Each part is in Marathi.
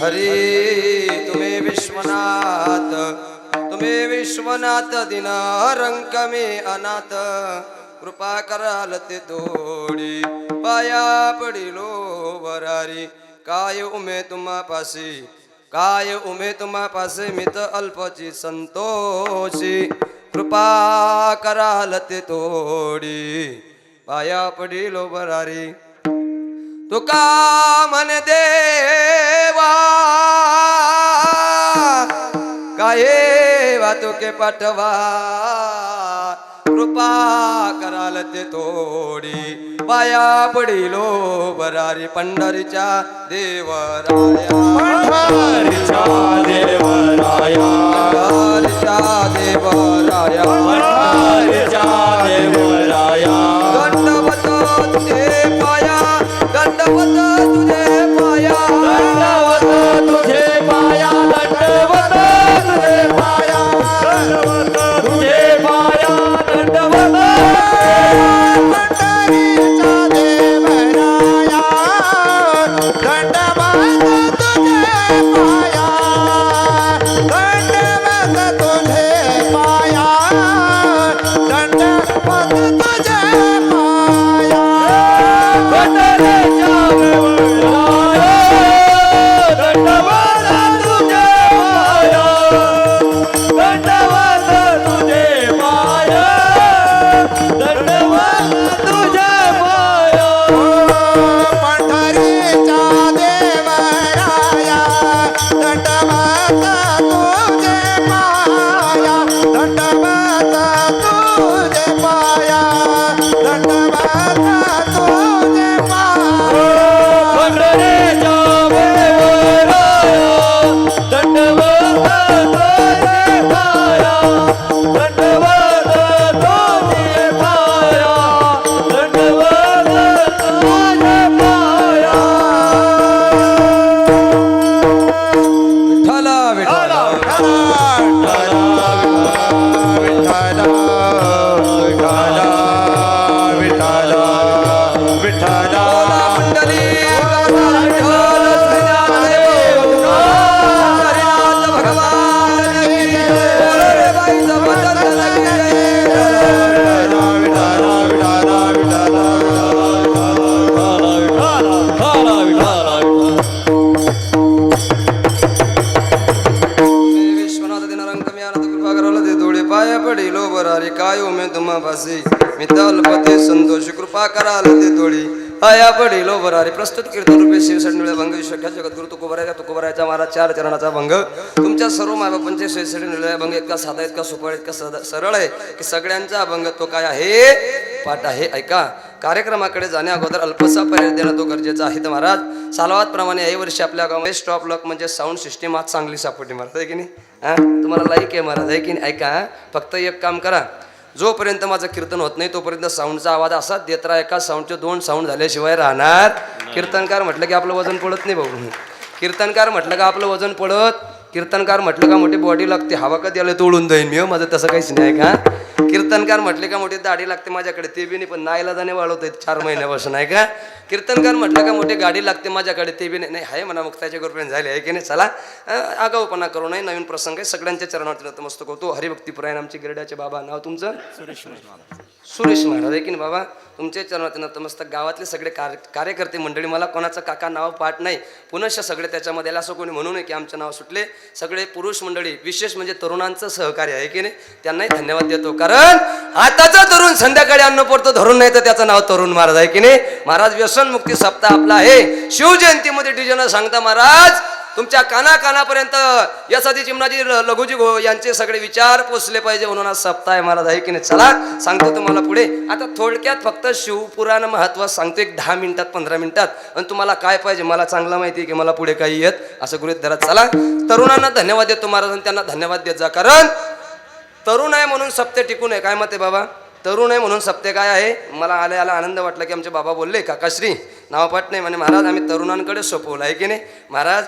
हरी तुम्ही विश्वनाथ, तुम्ही विश्वनाथ दिनारंक मी अनाथ, कृपा कराल ते तोडी पाया पडिलो वरारी, काय उमे तुम्हा पासी, काय उमे तुम्हा पासे, मित अल्पची संतोषी, कृपा कराल ते तोडी पाया पडिलो वरारी, तुका मन देवा काये वातुके पाठवा, कृपा कराल ते तोडी पाया पडिलो बरारी, पंढरीच्या देवराया, पंढरीच्या देवराया, पंढरीच्या देवराया, पंढरीच्या देवराया, दंडवत तुझे पाया, दंडवत तुझे पाया, दंडवत तुझे पाया, दंडवत तुझे पाया, दंडवत तुझे पाया, दंडवत. पंढरीच्या देवराया, दंडवत तुझे पाया, दंडवत तुझे पाया, दंडवत तुझे पाया. पंढरीच्या देवराया, दंडवत तुझे पाया, दंडवत तुझे पाया, दंडवत तुझे पाया. पंढरीच्या देवराया, दंडवत तुझे पाया, दंडवत तुझे पाया, दंडवत तुझे पाया. पंढरीच्या देवराया, दंडवत तुझे पाया, दंडवत तुझे पाया, दंडवत तुझे पाया. विठ्ठला विठ्ठला मंडली विश्वनाथ दिनारंक मी अनाथ, कृपा कराल ते थोडे पाया पडिलो बरारी, काय उमे तुम्हा पासी, मितालपते संतोष, कृपा कराल ते थोडी पाया पडिलो बरारी. प्रस्तुत कीर्तन रूपे शिवसडनिळे भंग, विश्वख्यात जगद्गुरु तुकोबरायचा महाराज चार चरणाचा भंग. तुमच्या सर्व मायबापांचे शिवसडी निळ्या भंग इतका साधा, इतका सोपा, इतका सरळ आहे की सगळ्यांचा अभंग तो काय आहे, पाठ आहे. ऐका, कार्यक्रमाकडे जाण्या अगोदर अल्पसा पर्याय देणं तो गरजेचा आहे. तर महाराज सालावात प्रमाणे याही वर्षी आपल्या गावामध्ये स्टॉप लॉक म्हणजे साऊंड सिस्टीम आज चांगली सापडली महाराज, आहे की नाही? तुम्हाला लाईक आहे महाराज, आहे की नाही? ऐका, फक्त एक काम करा, जोपर्यंत माझं कीर्तन होत नाही तोपर्यंत साऊंडचा आवाज असाच देत राहा. एका साऊंडचे 2 साऊंड झाल्याशिवाय राहणार. कीर्तनकार म्हटलं की आपलं वजन पडत नाही भाऊ. कीर्तनकार म्हटलं का आपलं वजन पडत, कीर्तनकार म्हटलं का मोठी बॉडी लागते. हवा कधी आलं तोडून जाईन मी, माझं तसं काहीच नाही का. कीर्तनकार म्हटले का मोठी दाढी लागते माझ्याकडे, ते बी नाही, पण नाईला जाणे वाढवत आहेत 4 महिन्यापासून, आहे का. कीर्तनकार म्हटलं का मोठी गाडी लागते माझ्याकडे, ते बी नाही आहे म्हणा, मुक्ताचे गुरुपर्यंत झाले, आहे की नाही. चला आगाऊपणा करू नये, नवीन प्रसंग आहे, सगळ्यांच्या चरणावरती नतमस्तक होतो. हरिभक्तीपरायण आमचे गिरड्याचे बाबा, नाव तुमचं सुरेश महाराज, आहे की नाही बाबा. तुमचे चरणावरती नतमस्तक. गावातले सगळे कार्यकर्ते मंडळी, मला कोणाचं काका नाव पाठ नाही, पुनश्च सगळे त्याच्यामध्ये असं कोणी म्हणू नये की आमचे नाव सुटले. सगळे पुरुष मंडळी, विशेष म्हणजे तरुणांचं सहकार्य, आहे की नाही, त्यांनाही धन्यवाद देतो. कारण आताचा तरुण संध्याकाळी अन्न पोरतो धरून नाही तर त्याचं नाव तरुण महाराज, आहे की नाही. महाराज व्यसनमुक्ती सप्ताह आपला आहे. शिवजयंतीमध्ये डीजेनं सांगता महाराज तुमच्या कानापर्यंत यासाठी चिमणाजी लघुजी यांचे सगळे विचार पोचले पाहिजे म्हणून आज सप्ताह आहे महाराज, आहे की नाही. चला सांगतो तुम्हाला पुढे. आता थोडक्यात फक्त शिवपुराण महत्व सांगतो, एक 10 मिनिटात 15 मिनिटात. आणि तुम्हाला काय पाहिजे मला चांगला माहिती आहे की मला पुढे काही येत असं गृहीत धरा. चला, तरुणांना धन्यवाद देतो महाराज आणि त्यांना धन्यवाद देत जा. कारण तरुण आहे म्हणून सप्ते टिकून आहे. काय मत आहे बाबा? तरुण आहे म्हणून सप्ते काय आहे. मला आल्या आनंद वाटला की आमचे बाबा बोलले काकाश्री नावपाठ नाही म्हणे महाराज आम्ही तरुणांकडे सोपवलं, आहे की नाही महाराज.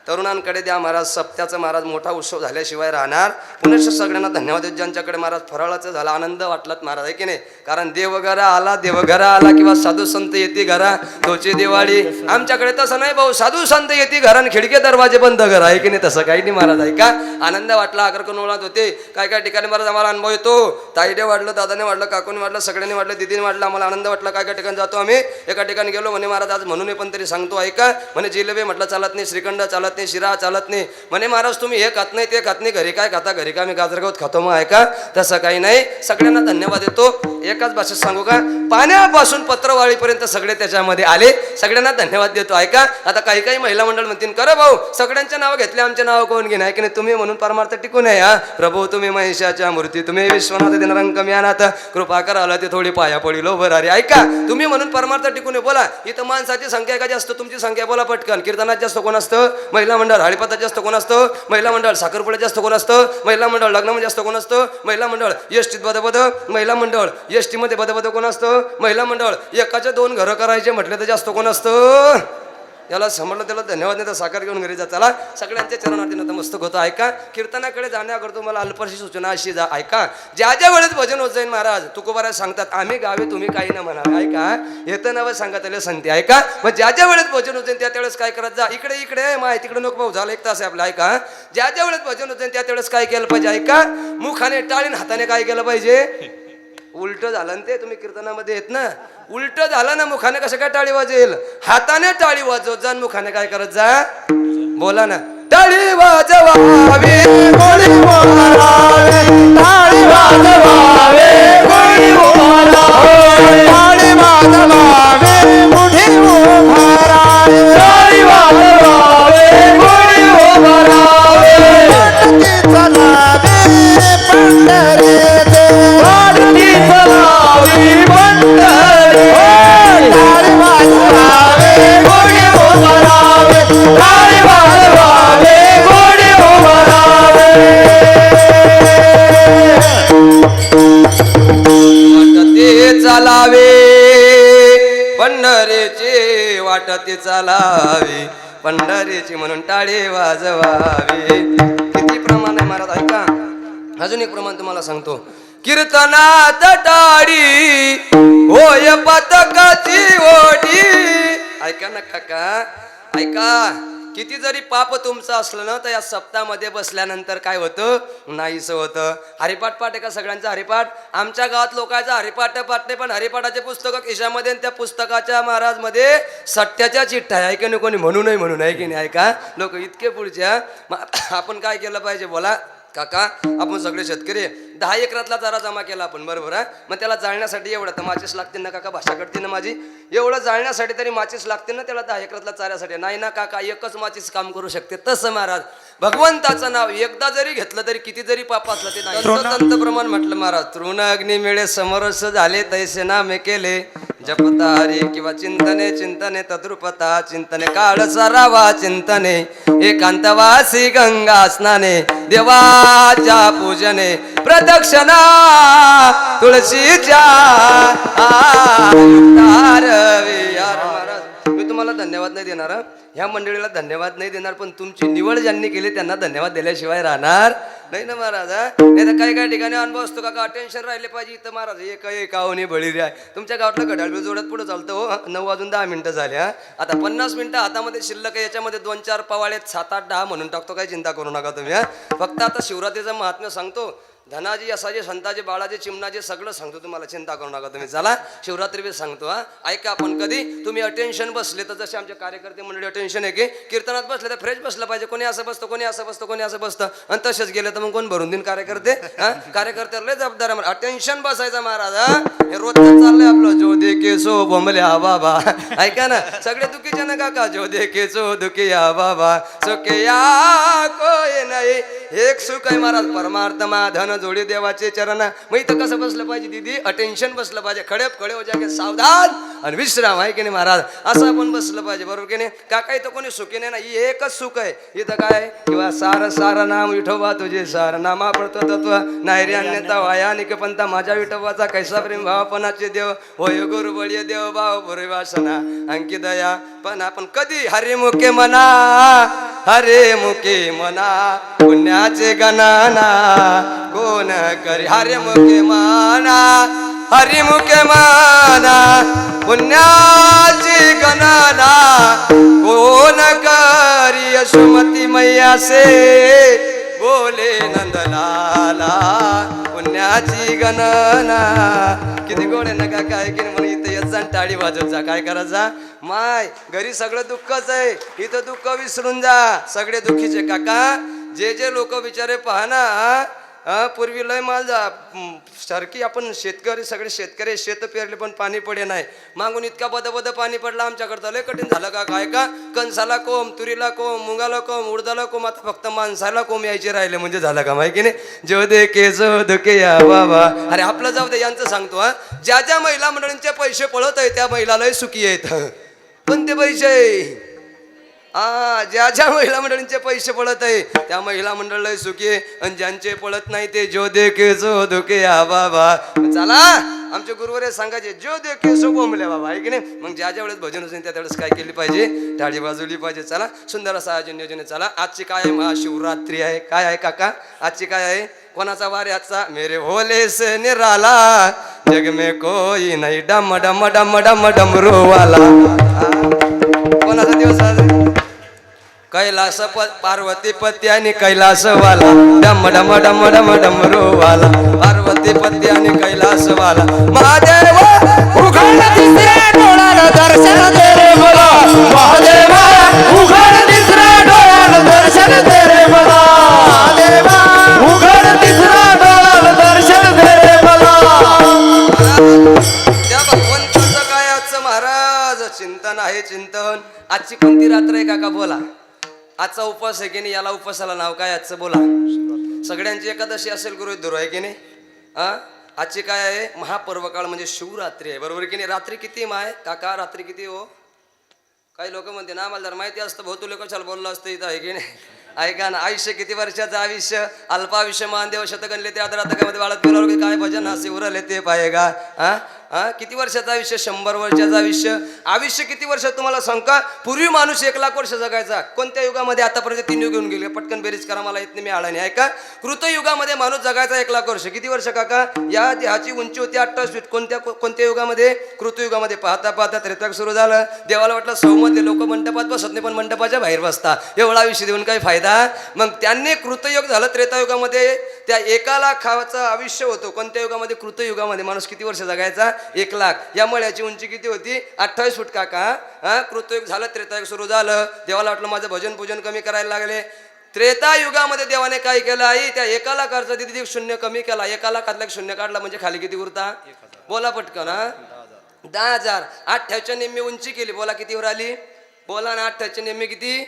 तरुणांकडे द्या महाराज. सप्त्याचं महाराज मोठा उत्सव झाल्याशिवाय राहणार. पुनश्च सगळ्यांना धन्यवाद देत ज्यांच्याकडे महाराज फराळाचं झाला. आनंद वाटलात महाराज आहे की नाही. कारण देवघरा आला किंवा साधू संत येते घरा तोची दिवाळी. आमच्याकडे तसं नाही भाऊ. साधू संत येते घरा आणि खिडके दरवाजे बंद घर आहे की नाही. तसं काही नाही महाराज आहे का. आनंद वाटला. आकर्षण ओळख होते. काय काय ठिकाणी महाराज आम्हाला अनुभव येतो. ताईने वाढलं, दादाने वाढलं, काकूने वाढलं, सगळ्यांनी वाढलं, दिदीने वाढलं. आम्हाला आनंद वाटला. काय काय ठिकाणी जातो आम्ही. एका ठिकाणी गेलो म्हणे महाराज आज म्हणून पण तरी सांगतो ऐका. म्हणे जिलेबी म्हटलं चालत नाही, श्रीखंड चालत नाही, शिरा चालत नाही. म्हणे महाराज तुम्ही हे खात नाही ते खात नाही, घरी काय खाता. घरी काय मी गाजरगावत खातो मग ऐका. तसं काही नाही. सगळ्यांना धन्यवाद देतो. एकाच भाषेत सांगू का. पाण्यापासून पत्रवाळीपर्यंत सगळे त्याच्यामध्ये आले. सगळ्यांना धन्यवाद देतो ऐका. आता काही काही महिला मंडळ म्हणतील कर भाऊ सगळ्यांचे नाव घेतले आमचे नाव कोण घेणे आहे की नाही. तुम्ही म्हणून परमार्थ टिकून आहे. हा प्रभू तुम्ही महिषाच्या मूर्ती, तुम्ही विश्वनाथ दिनारंग कम्यानाथ, कृपा कराला ते थोडी पाया पडिलो भरारी. ऐका तुम्ही म्हणून परमार्थ टिकून आहे. बोला इथं माणसाची संख्या का जास्त, तुमची संख्या बोला पटकन. कीर्तनात जास्त कोण असतं. महिला मंडळ हरिपातात जास्त कोण असतं. महिला मंडळ साखरपुड्यात जास्त कोण असतं. महिला मंडळ लग्नामध्ये जास्त कोण असतं. महिला मंडळ एसटीत बदबद. महिला मंडळ एसटी मध्ये बदबद कोण असतं. महिला मंडळ एकाचे 2 घरं करायचे म्हटलं तर जास्त कोण असतं. याला समजलं त्याला धन्यवाद नाही तर साखर घेऊन घरी जा. चला सगळ्यांच्या चरणार्थी नतमस्तक होतं ऐका. कीर्तनाकडे जाण्याकरता तुम्हाला अल्पशी सूचना अशी जा ऐका. ज्या ज्या वेळेस भजन होत जाईल महाराज तुकोबाराज सांगतात आम्ही गावे तुम्ही काही न म्हणा ऐका. येतं नवं सांगा त्याला संती ऐका. मग ज्या ज्या वेळेस भजन होत जाईल त्या त्यावेळेस काय करत जा. इकडे इकडे माय तिकडे नको भाऊ झालं 1 तास आहे आपला ऐका. ज्या ज्या वेळेस भजन होत जाईल त्या त्यावेळेस काय केलं पाहिजे ऐका. मुखाने टाळीन हाताने काय केलं पाहिजे. उलट झालं ना ते तुम्ही कीर्तनामध्ये येत ना. उलट झालं ना मुखाने कसं काय टाळी वाजेल. हाताने टाळी वाजवत जा. मुखाने काय करत जा. बोला ना. टाळी वाजवावी कोणी बोलावे. टाळी वाजवावे कोणी बोलावे. टाळी वाजवावे मुठी उभारावे. टाळी वाजवावे कोणी उभारावे. चलावे पंढरीचे पंढरी. टाळी वाजवावे कोणी उभारावे. टाळी वाजवावे कोणी उभारावे. वाटते चालावे पंढरीची वाटते चालावे पंढरीची म्हणून टाळी वाजवावे. किती प्रमाण आहे महाराज ऐका. अजून एक प्रमाण तुम्हाला सांगतो. कीर्तनात टाळी होय पतकाची ओढी. ऐका ना काका ऐका. किती जरी पाप तुमचं असलं ना तर या सप्ताहामध्ये बसल्यानंतर काय होतं नाहीसं होतं. हरिपाठ पाठ आहे का सगळ्यांचा हरिपाठ. आमच्या गावात लोकांचा हरिपाठ पाठ पण हरिपाठाचे पुस्तकं खिशामध्ये त्या पुस्तकाच्या महाराज मध्ये सट्ट्याच्या चिठ्ठ्या आहे की नाही. कोणी म्हणू नाही म्हणून आहे की नाही ऐका. लोक इतके पुढच्या. आपण काय केलं पाहिजे बोला काका. आपण सगळे शेतकरी 10 एकरातला चारा जमा केला आपण बरोबर आहे. मग त्याला जाळण्यासाठी एवढं तर माचीस लागते ना काका. भाषा कळते ना माझी. एवढं जाळण्यासाठी तरी माचीस लागते ना त्याला 10 एकरातला चाऱ्यासाठी. नाही ना काका एकच माचीस काम करू शकते. तसं महाराज भगवंताचं नाव एकदा जरी घेतलं तरी किती जरी पाप असलं ते नाही. तंत्र प्रमाण म्हटलं महाराज. तृण अग्नी मिळे समरस झाले तैसे नामे केले. जपता हरी किंवा चिंतने चिंतने तद्रुपता चिंतने काळ सरावा चिंतने एकांतवासी गंगा स्नाने देवाच्या पूजने प्रदक्षिणा तुळशीच्या महाराज. मी तुम्हाला धन्यवाद नाही देणार. ह्या मंडळीला धन्यवाद नाही देणार पण तुमची निवड ज्यांनी केली त्यांना धन्यवाद दिल्याशिवाय राहणार नाही ना महाराज. नाही तर काही काही ठिकाणी अनुभव असतो का टेन्शन राहिले पाहिजे इथं महाराज. एक आवणी बळी द्या. तुमच्या गावातलं घड्याळ जोड्यात पुढे चालतं हो. 9 वाजून 10 मिनिटं झाल्या. आता 50 मिनिटं हातामध्ये शिल्लक आहे. याच्यामध्ये 2-4 पवाळेत 7-8 10 म्हणून टाकतो. काही चिंता करू नका तुम्ही. फक्त आता शिवरात्रीचं महात्म्य सांगतो. धनाजी यसाजी संताजी बाळाजी चिमणाजी सगळं सांगतो तुम्हाला. चिंता करू नका तुम्ही. चला शिवरात्री बी सांगतो. हा ऐका. आपण कधी तुम्ही अटेन्शन बसले तर जसे आमचे कार्यकर्ते मंडळी अटेन्शन आहे की कीर्तनात बसले तर फ्रेश बसलं पाहिजे. कोणी असं बसतं कोणी असं बसतं कोणी असं बसतं आणि तसेच गेले तर मग कोण भरून देईन कार्यकर्ते. हा कार्यकर्त्याला लय जबाबदार आहे. अटेन्शन बसायचं महाराज. हे रोजचं चाललंय आपलं. जो देखे सो बोंबल्या बाबा. ऐका ना सगळे दुखीचे ना काका. जो देखे सो दुखिया बाबा सुखे या कोय नाही. एक सुख आहे महाराज परमार्थ माधन जोडी देवाचे चरण. मग इथं कसं बसलं पाहिजे दीदी अटेन्शन बसलं पाहिजे. खडे हो जागे सावधान आणि विश्राम आहे की नाही महाराज. असं आपण बसलं पाहिजे बरोबर की नाही काका. इथं कोणी सुखी नाही ना. एकच सुख आहे इथं काय किंवा सार सार नाम विठोबा तुझे सार नामा पडतो तत्व नाही रे अन्यता वाया निकपंता माझ्या विठोबाचा कैसा प्रेम भावपणाचे देव होय गुरु बळी देव भाव वासना अंकी दया. पण आपण कधी हरिमुखे म्हणा हरे मुखे म्हणा पुण्याचे गणना कोण करी हरे मुखे म्हणा हरी मुखे म्हणा पुण्याची गणना कोण करी यशोमती मैया से बोले नंदलाला पुण्याची गणना किती गोड आहे ना काय की म्हणून इथं येत जा टाळी वाजत जा काय करायचा माय घरी सगळं दुःखच आहे इथं दुःख विसरून जा सगळे दुःखीचे काका जे जे लोक बिचारे पहा ना पूर्वी लय माल सारखी आपण शेतकरी सगळे शेतकरी शेत पेरले पण पाणी पडे नाही मागून इतका बद पाणी पडला आमच्याकडं लय कठीण झालं का काय का कणसाला कोंब तुरीला कोंब मुंगाला कोंब उडदाला कोंब आता फक्त माणसाला कोंब यायचे राहिले म्हणजे झालं का माहिती नाही जो देके या बाबा अरे आपलं जाऊ दे यांचं सांगतो हा ज्या ज्या महिला मंडळींचे पैसे पळत आहे त्या महिला लय सुखी आहेत कोणते पैसे ज्या ज्या महिला मंडळींचे पैसे पडत आहे त्या महिला मंडळ लय सुखी आहे आणि ज्यांचे पडत नाही ते जो देके या बाबा चला आमचे गुरुवारे सांगायचे जो देखे सो बोंबले बाबा आहे की नाही मग ज्या ज्या वेळेस भजन असेल त्या वेळेस काय केली पाहिजे टाळी वाजवली पाहिजे चला सुंदर असं आयोजन योजने चला आजची काय आहे महाशिवरात्री आहे काय आहे काका आजची काय आहे कोणाचा वार आहे आजचा मेरे भोले से निराला जग में कोई नाही डम डम डम डम डमरू वाला कोणाचा दिवस आज कैलास पार्वती पती आणि कैलास वाला डम डम डम डम डमरू वाला पार्वती पती आणि कैलास वाला महादेव उघड तिसऱ्या डोळ्याला दर्शन दे रे मला महादेवा उघड तिसऱ्या डोळ्याला दर्शन दे रे मला महादेवा उघड तिसऱ्या डोळ्याला दर्शन दे रे मला त्या भगवंताचं काय आजचं महाराज चिंतन आहे चिंतन आजची कोणती रात्र आहे काका बोला आजचा उपवास आहे की नाही याला उपवासाला नाव काय आजचं बोला सगळ्यांची एकादशी असेल गुरु दुरू आहे की नाही आजची काय आहे महापर्वकाळ म्हणजे शिवरात्री आहे बरोबर की नाही रात्री किती माय काका रात्री किती हो काही लोक म्हणते ना मला जर माहिती असतं भाऊ तुला कशाला बोललं असतं इथं आहे की नाही ऐका ना आयुष्य किती वर्षाचं आयुष्य अल्पायुष्य मानदेव शतकनले ते आदरातकामध्ये वाळत गेल्यावर काय भजन असे उरले ते पाहेगा किती वर्षाचं आयुष्य 100 वर्षाचं आयुष्य किती वर्ष तुम्हाला सांगा पूर्वी माणूस 1 लाख वर्ष जगायचा कोणत्या युगामध्ये आतापर्यंत 3 युग येऊन गेले पटकन बेरीज करा मला येत नाही मी आळा नाही ऐका कृतयुगामध्ये माणूस जगायचा 1 लाख वर्ष किती वर्ष काका या देहाची उंची होती 28 फीट कोणत्या युगामध्ये कृतयुगामध्ये पाहता पाहता त्रेतायुग सुरू झालं देवाला वाटलं सौमध्ये लोक मंडपात बसत नाही पण मंडपाच्या बाहेर बसता एवढा आयुष्य देऊन काही फायदा मग त्यांनी कृतयुग झालं त्रेतायुगामध्ये त्या 1 लाखाचं आयुष्य होतं कोणत्या युगामध्ये कृतयुगामध्ये माणूस किती वर्ष जगायचा 1 लाख यामुळे याची उंची किती होती 28 फूट काका कृतयुग झालं त्रेतायुग सुरू झालं देवाला वाटलं माझं भजन पूजन कमी करायला लागले त्रेतायुगामध्ये देवाने काय केलं आई त्या 1 लाखाचा तिथे शून्य कमी केला 1 लाखातला शून्य काढला म्हणजे खाली किती उरता बोला पटकन 10,000 28च्या निम्मी उंची केली बोला कितीवर आली बोला ना 28च्या निम्मी किती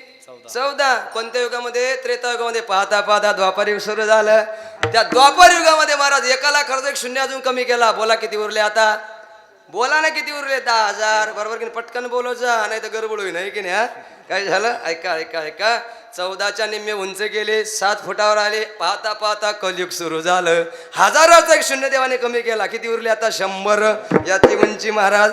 14 कोणत्या युगामध्ये त्रेतायुगामध्ये पाहता पाहता द्वापार युग सुरू झालं त्या द्वापार युगामध्ये महाराज 1 लाखाचा एक शून्य अजून कमी केला बोला किती उरले आता बोला ना किती उरले 10,000 बरोबर की पटकन बोलव जा नाही तर गडबड होईल नाही की नाही काय झालं ऐका ऐका ऐका 14च्या निम्मे उंच गेले 7 फुटावर आले पाहता पाहता कलयुग सुरू झालं हजाराचा एक शून्य देवाने कमी केला किती उरले आता 100 याची उंची महाराज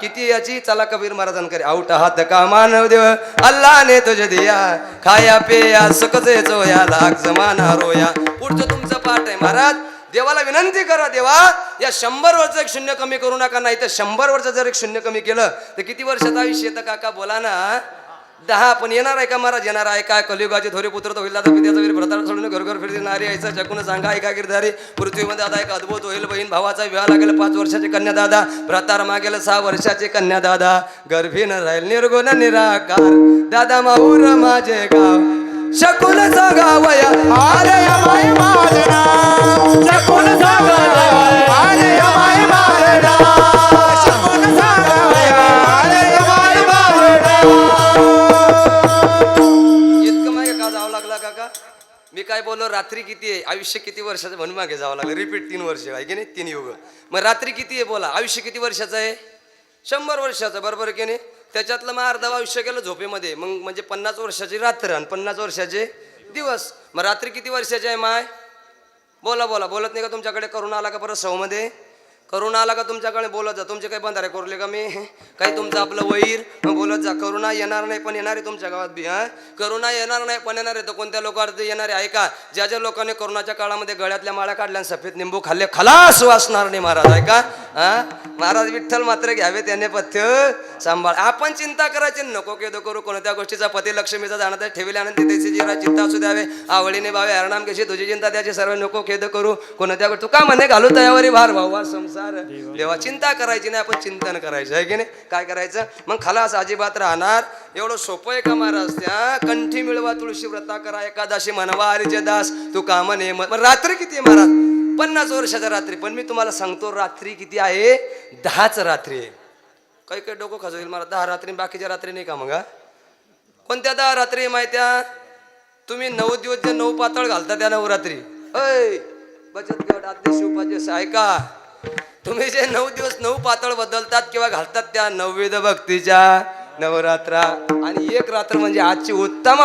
किती याची चला कबीर महाराजांकडे आउट हात का मानव देव अल्लाह ने तुझे दिया खाया पेया सकचे चोया लाख जमाना रोया पुढचं तुमचं पाठ आहे महाराज देवाला विनंती करा देवा या 100 वर्ष एक शून्य कमी करू नका नाही तर 100 वर्ष जर एक शून्य कमी केलं तर किती वर्षाचं आयुष्य येतं काका बोला ना 10 पण येणार आहे का महाराज येणार आहे काय कलियुगाचे थोरे पुत्र होईल आता पित्याचा वीर भ्रताला सोडून घर घर फिरती नारी यायचं चकून सांगा ऐका गिरधारी पृथ्वीमध्ये आता एक अद्भुत होईल बहीण भावाचा विवाह लागेल 5 वर्षाचे कन्या दादा भ्रतार मागेल 6 वर्षाचे कन्या दादा गर्भीन राहील निर्गुण निराकार दादा माऊर माझे गाव शकुन सांगावया आले माय माझना शकून सांगावया आले माय माझना शकून सांगावया आले माय माझना इतकं मागे का जावं लागला काका मी काय बोललो रात्री किती आहे आयुष्य किती वर्षाचं म्हणून मागे जावं लागलं रिपीट 3 वर्ष आहे की नाही 3 युग मग रात्री किती आहे बोला आयुष्य किती वर्षाचं आहे 100 वर्षाचं बरोबर की नाही त्याच्यातलं मग अर्धा आयुष्य गेलं झोपेमध्ये मग म्हणजे 50 वर्षाची रात्र आणि 50 वर्षाचे दिवस मग रात्री किती वर्षाचे आहे माय बोला बोला बोलत नाही का तुमच्याकडे करून आला का परत 100 मध्ये करुणा आला का तुमच्याकडे बोलत जा. तुमचे काही बंधारे कोरले का मी काही तुमचं आपलं वैर मग बोलत जा. करुणा येणार नाही पण येणार आहे तुमच्या गावात बी. करुणा येणार नाही पण येणार आहे. तर कोणत्या लोकांवर येणार आहे ऐका. ज्या ज्या लोकांनी करोनाच्या काळामध्ये गळ्यातल्या माळा काढल्या सफेद निंबू खाल्ले खलास वाचणार नाही महाराज ऐका. महाराज विठ्ठल मात्र घ्यावे त्याने पथ्य सांभाळ. आपण चिंता करायची नको केदो करू. कोणत्या गोष्टीचा पती लक्ष्मीचा जाणत ठेवल्यानंतर त्याची जीरा चिंता असू द्यावे. आवडीने भावे हरणाम कशी तुझी चिंता त्याची सर्व नको खेद करू. कोणत्या गोष्टी तुका म्हणे घालू तयावरी भार भावा संसार देवा. चिंता करायची नाही आपण चिंतन करायचं आहे की नाही. काय करायचं मग खलास अजिबात राहणार. एवढं सोपं आहे का महाराज. त्या कंठी मिळवा तुळशी व्रता करा एकादशी म्हणवा हरीचे दास तू का म्हणे. मग रात्री किती आहे महाराज 50 वर्षाच्या रात्री. पण मी तुम्हाला सांगतो रात्री किती आहे 10च रात्री आहे. काही काही डोकं खाजवेल मला 10 रात्री बाकीच्या रात्री नाही का. मग कोणत्या 10 रात्री माहित्या. तुम्ही 9 दिवस जे 9 पातळ घालता त्या नवरात्री ऐ बचत गट अध्यक्ष उपाध्यक्ष ऐका. तुम्ही जे 9 दिवस 9 पातळ बदलतात किंवा घालतात त्या नवविध भक्तीच्या नवरात्रा. आणि एक रात्र म्हणजे आजची उत्तम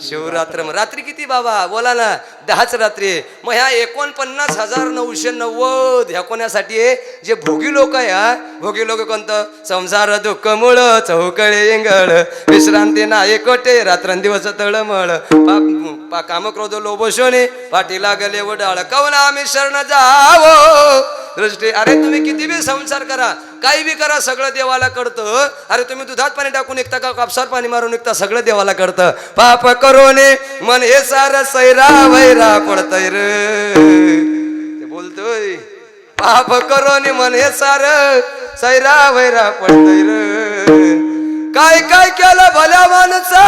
शिवरात्र. रात्री किती बाबा बोला ना 10च रात्री. मग ह्या 49,990 ह्या कोणासाठी आहे जे भोगी लोक आहे. भोगी लोक कोणतं संसार दुःख मुळ चौकळे इंगळ विश्रांती नाही कोटे रात्रंदिवस तळमळ काम क्रोध लोभशोने पाठी लागले वडाळ कवना आम्ही शरण जावो दृष्टी. अरे तुम्ही किती बी संसार करा काही बी करा सगळं देवाला कळतं. अरे तुम्ही दुधात पाणी टाकून निघता का कापसात पाणी मारून निघता सगळं देवाला कळतं. पाप करोने मन हे सार सैरा वैरा पडतय रे. ते बोलतोय पाप करोने मन हे सार सैरा वैरा पडतय रे. काय काय केलं भल्या माणसा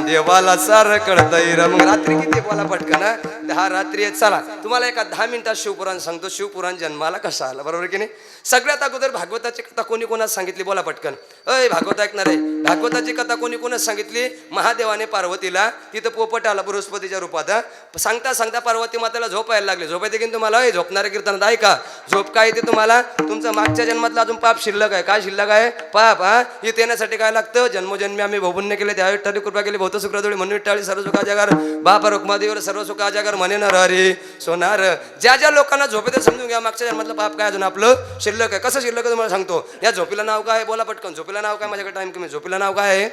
देवाला सार कळतय रे. मग रात्री किती बोला पटकन 10 रात्री आहेत. चला तुम्हाला एका 10 मिनिटात शिवपुराण सांगतो. शिवपुराण जन्माला कसा आला बरोबर की नाही. सगळ्यात अगोदर भागवताची कथा कोणी कोणाच सांगितली बोला पटकन. अय भागवत ऐकणार आहे. भागवताची कथा कोणी कोणाच सांगितली. महादेवाने पार्वतीला तिथं पोपट आला बृहस्पतीच्या रूपात. सांगता सांगता पार्वती मातेला झोप यायला लागली. झोप येते की तुम्हाला झोपणारे कीर्तनात ऐका. झोप काय येते तुम्हाला तुमचं मागच्या जन्मातला अजून पाप शिल्लक आहे. काय शिल्लक आहे पाप. इथे येण्यासाठी काय लागतं जन्मोजन्मी आम्ही भोपुण्य केले त्या विठ्ठली कृपा केली भौत शुक्रदोळी म्हणून विठ्ठाळी सर्व सुखा जागर बाप रुक्मादेवर सर्व सुखा जागर म्हणे न हरी सोनार. ज्या ज्या लोकांना झोपेत समजून घ्या मागच्या जन्मातलं पाप काय अजून आपलं शिल्लक आहे. कसं शिल्लक आहे तुम्हाला सांगतो. या झोपीला नाव काय बोला पटकन. झोपीला नाव काय माझ्याकडे टाइम कमी. झोपीला नाव काय आहे.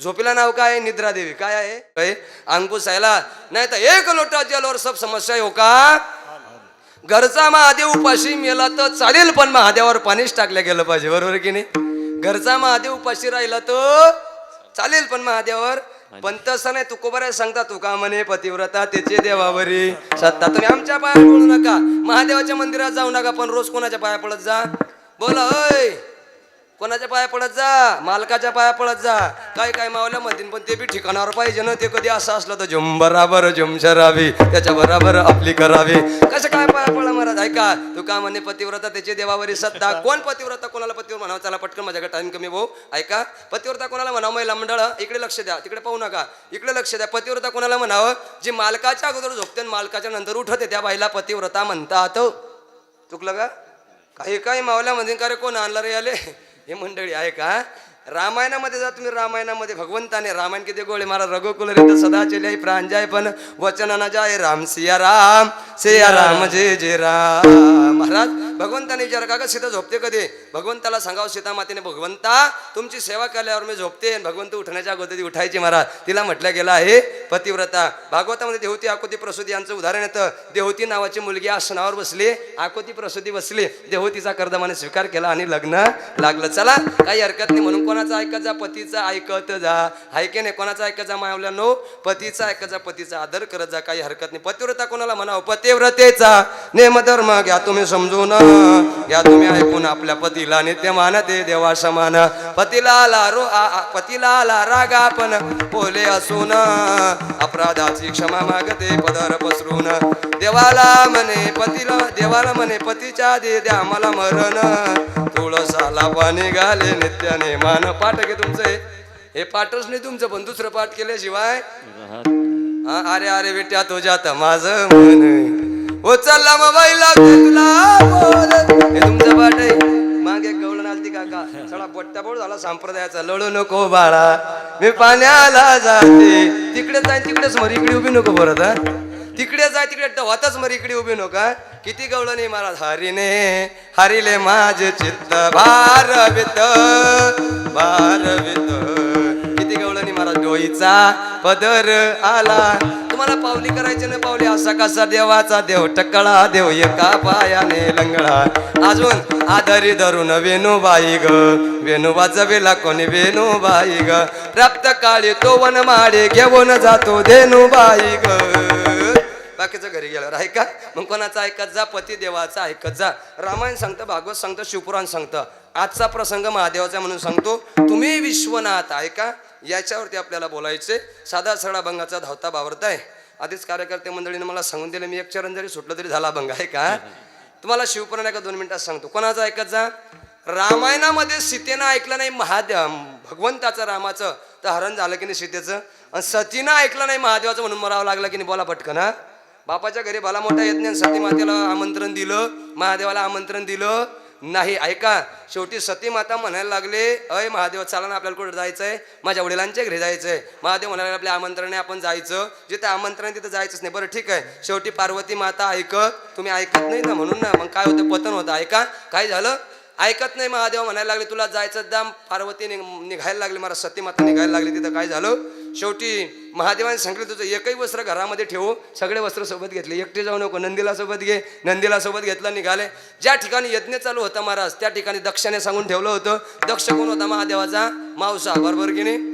झोपीला नाव काय आहे निद्रा देवी. काय आहे अंकुश आयला नाही तर एक लोटा जलवर सब समस्या हो का. घरचा महादेव उपाशी मेला तर चालेल पण महादेवावर पाणीच टाकलं गेलं पाहिजे बरोबर की नाही. घरचा महादेव उपाशी राहिला तर चालेल पण महादेवावर पण तसं नाही. तुकोबारा सांगता तुका म्हणे पतिव्रता त्याचे देवावरी सत्ता. तुम्ही आमच्या पाया पडू नका महादेवाच्या मंदिरात जाऊ नका पण रोज कोणाच्या पाया पडत जा. बोला अय कोणाच्या पाया पडत जा मालकाच्या पाया पडत जा. काय काय मावल्या म्हणतील पण ते बी ठिकाणावर पाहिजे ना. ते कधी असं असलं तर झुम बराबर झुम शरावी त्याच्या बराबर आपली करावी. कसं काय पाया पडा महाराज ऐका. तुका म्हणे पतिव्रता त्याची देवावरी सत्ता. कोण पतिव्रता कोणाला पतिव्रता म्हणावं. चला पटकन माझ्याकडे टाइम कमी भाऊ ऐका. पतिव्रता कोणाला म्हणावं महिला मंडळ इकडे लक्ष द्या तिकडे पाहू नका इकडे लक्ष द्या. पतिव्रता कोणाला म्हणावं जी मालकाच्या अगोदर झोपते मालकाच्या नंतर उठते त्या बाईला पतिव्रता म्हणतात. चुकलं का काही काही मावल्या म्हणजे का रे कोण आणलं रे आले हे मंडळी आहे का. रामायणामध्ये जा तुम्ही. रामायणामध्ये भगवंताने रामायण किती गोळे महाराज रघुकुल रीत सदा चले प्राण जाय पण वचन जाय राम सिया राम जय जय राम. महाराज भगवंताने विचार का सीता झोपते कधी. भगवंताला सांगावं सीता मातेने भगवंता तुमची सेवा केल्यावर मी झोपते. भगवंत उठण्याच्या अगोदर उठायची महाराज. तिला म्हटलं गेलं आहे पतिव्रता. भागवतामध्ये देवती आकोती प्रसूती यांचं उदाहरण येतं. देवती नावाची मुलगी आसनावर बसली आकोती प्रसूती बसली. देवतीचा कर्दमाने स्वीकार केला आणि लग्न लागलं. चला काही हरकत नाही म्हणून कोणाचं ऐकत जा पतीचं ऐकत जा ऐके नाही. कोणाचं ऐकत जा मावल्यानो पतीचा ऐकत जा पतीचा आदर करत जा काही हरकत नाही. पतिव्रता कोणाला म्हणावं पतिव्रतेचा नेमधर्म घ्या तुम्ही समजून घ्या तुम्ही ऐकून आपल्या पतीला नित्य मानते देवा समान. पतीला आला रागा पण बोले असून अपराधाची क्षमा मागते पदर पसरून. देवाला म्हणे पतीच्या दे द्या मला मरण तुळसाला पाणी घाले नित्य नेमान. पाठ घे तुमचं हे पाठच नाही तुमचं पण दुसरं पाठ केल्याशिवाय अरे अरे बेट्या तुझ्यात माझं मन उचलला मोबाईलला तुला बोल. हे तुमचं पाठ आहे. मागे एक गवळण आलती काका सडा बट्टाबोळ झाला संप्रदायाचा. लढू नको बाळा मी पाण्याला जाते तिकडे जाईन तिकडेच मर इकडे उभी नको परत. तिकडे जाय तिकडे डवातच मर इकडे उभी नका किती गवळण नाही महाराज हरीने हरिले माझे चित्त भारवित भारवित किती गवळण नाही महाराज डोईचा पदर आला तुम्हाला पावली करायची ना पावली असा कसा देवाचा देव टकळा देव एका पायाने लंगडा अजून आधारी धरून वेणूबाई ग वेणूबाचा बेला कोणी वेणूबाई ग प्राप्त काळी तो वन माडे घेऊन जातो धेनुबाई ग बाकीचं घरी गेल्यावर ऐका मग कोणाचं ऐकत जा पती देवाचा ऐकत जा रामायण सांगतं भागवत सांगतं शिवपुराण सांगतं आजचा प्रसंग महादेवाचा म्हणून सांगतो तुम्ही विश्वनाथ ऐका याच्यावरती आपल्याला बोलायचे साधा सरळा भंगाचा धावता बावरत आहे आधीच कार्यकर्ते मंडळीने मला सांगून दिले मी एक चरण जरी सुटलं तरी झाला भंग आहे का तुम्हाला शिवपुराण एका 2 मिनिटात सांगतो कोणाचं ऐकत जा रामायणामध्ये सीतेनं ऐकलं नाही महादेव भगवंताचं रामाचं तर हरण झालं की नाही सीतेचं आणि सतीनं ऐकलं नाही महादेवाचं म्हणून मरावं लागलं की नाही बोला पटकन हा बापाच्या घरी बाला मोठा येत नाही सती मातेला आमंत्रण दिलं महादेवाला आमंत्रण दिलं नाही ऐका शेवटी सती माता म्हणायला लागले अय महादेव चला ना आपल्याला कुठे जायचंय माझ्या वडिलांच्या घरी जायचंय महादेव म्हणाले आपल्या आमंत्रणे आपण जायचं जिथे आमंत्रण तिथं जायचंच नाही बरं ठीक आहे शेवटी पार्वती माता ऐकत तुम्ही ऐकत नाही ना म्हणून ना मग काय होतं पतन होतं ऐका काय झालं ऐकत नाही महादेव म्हणायला लागले तुला जायचं दाम पार्वती निघायला लागली मला सती माता निघायला लागली तिथं काय झालं शेवटी महादेवाने सांगितलं तुझं एकही वस्त्र घरामध्ये ठेवू सगळे वस्त्र सोबत घेतले एकटे जाऊ नको नंदीला सोबत घे नंदीला सोबत घेतलं निघाले ज्या ठिकाणी यज्ञ चालू होता महाराज त्या ठिकाणी दक्षाने सांगून ठेवलं होतं दक्ष कोण होता महादेवाचा मावसा बरोबर की नाही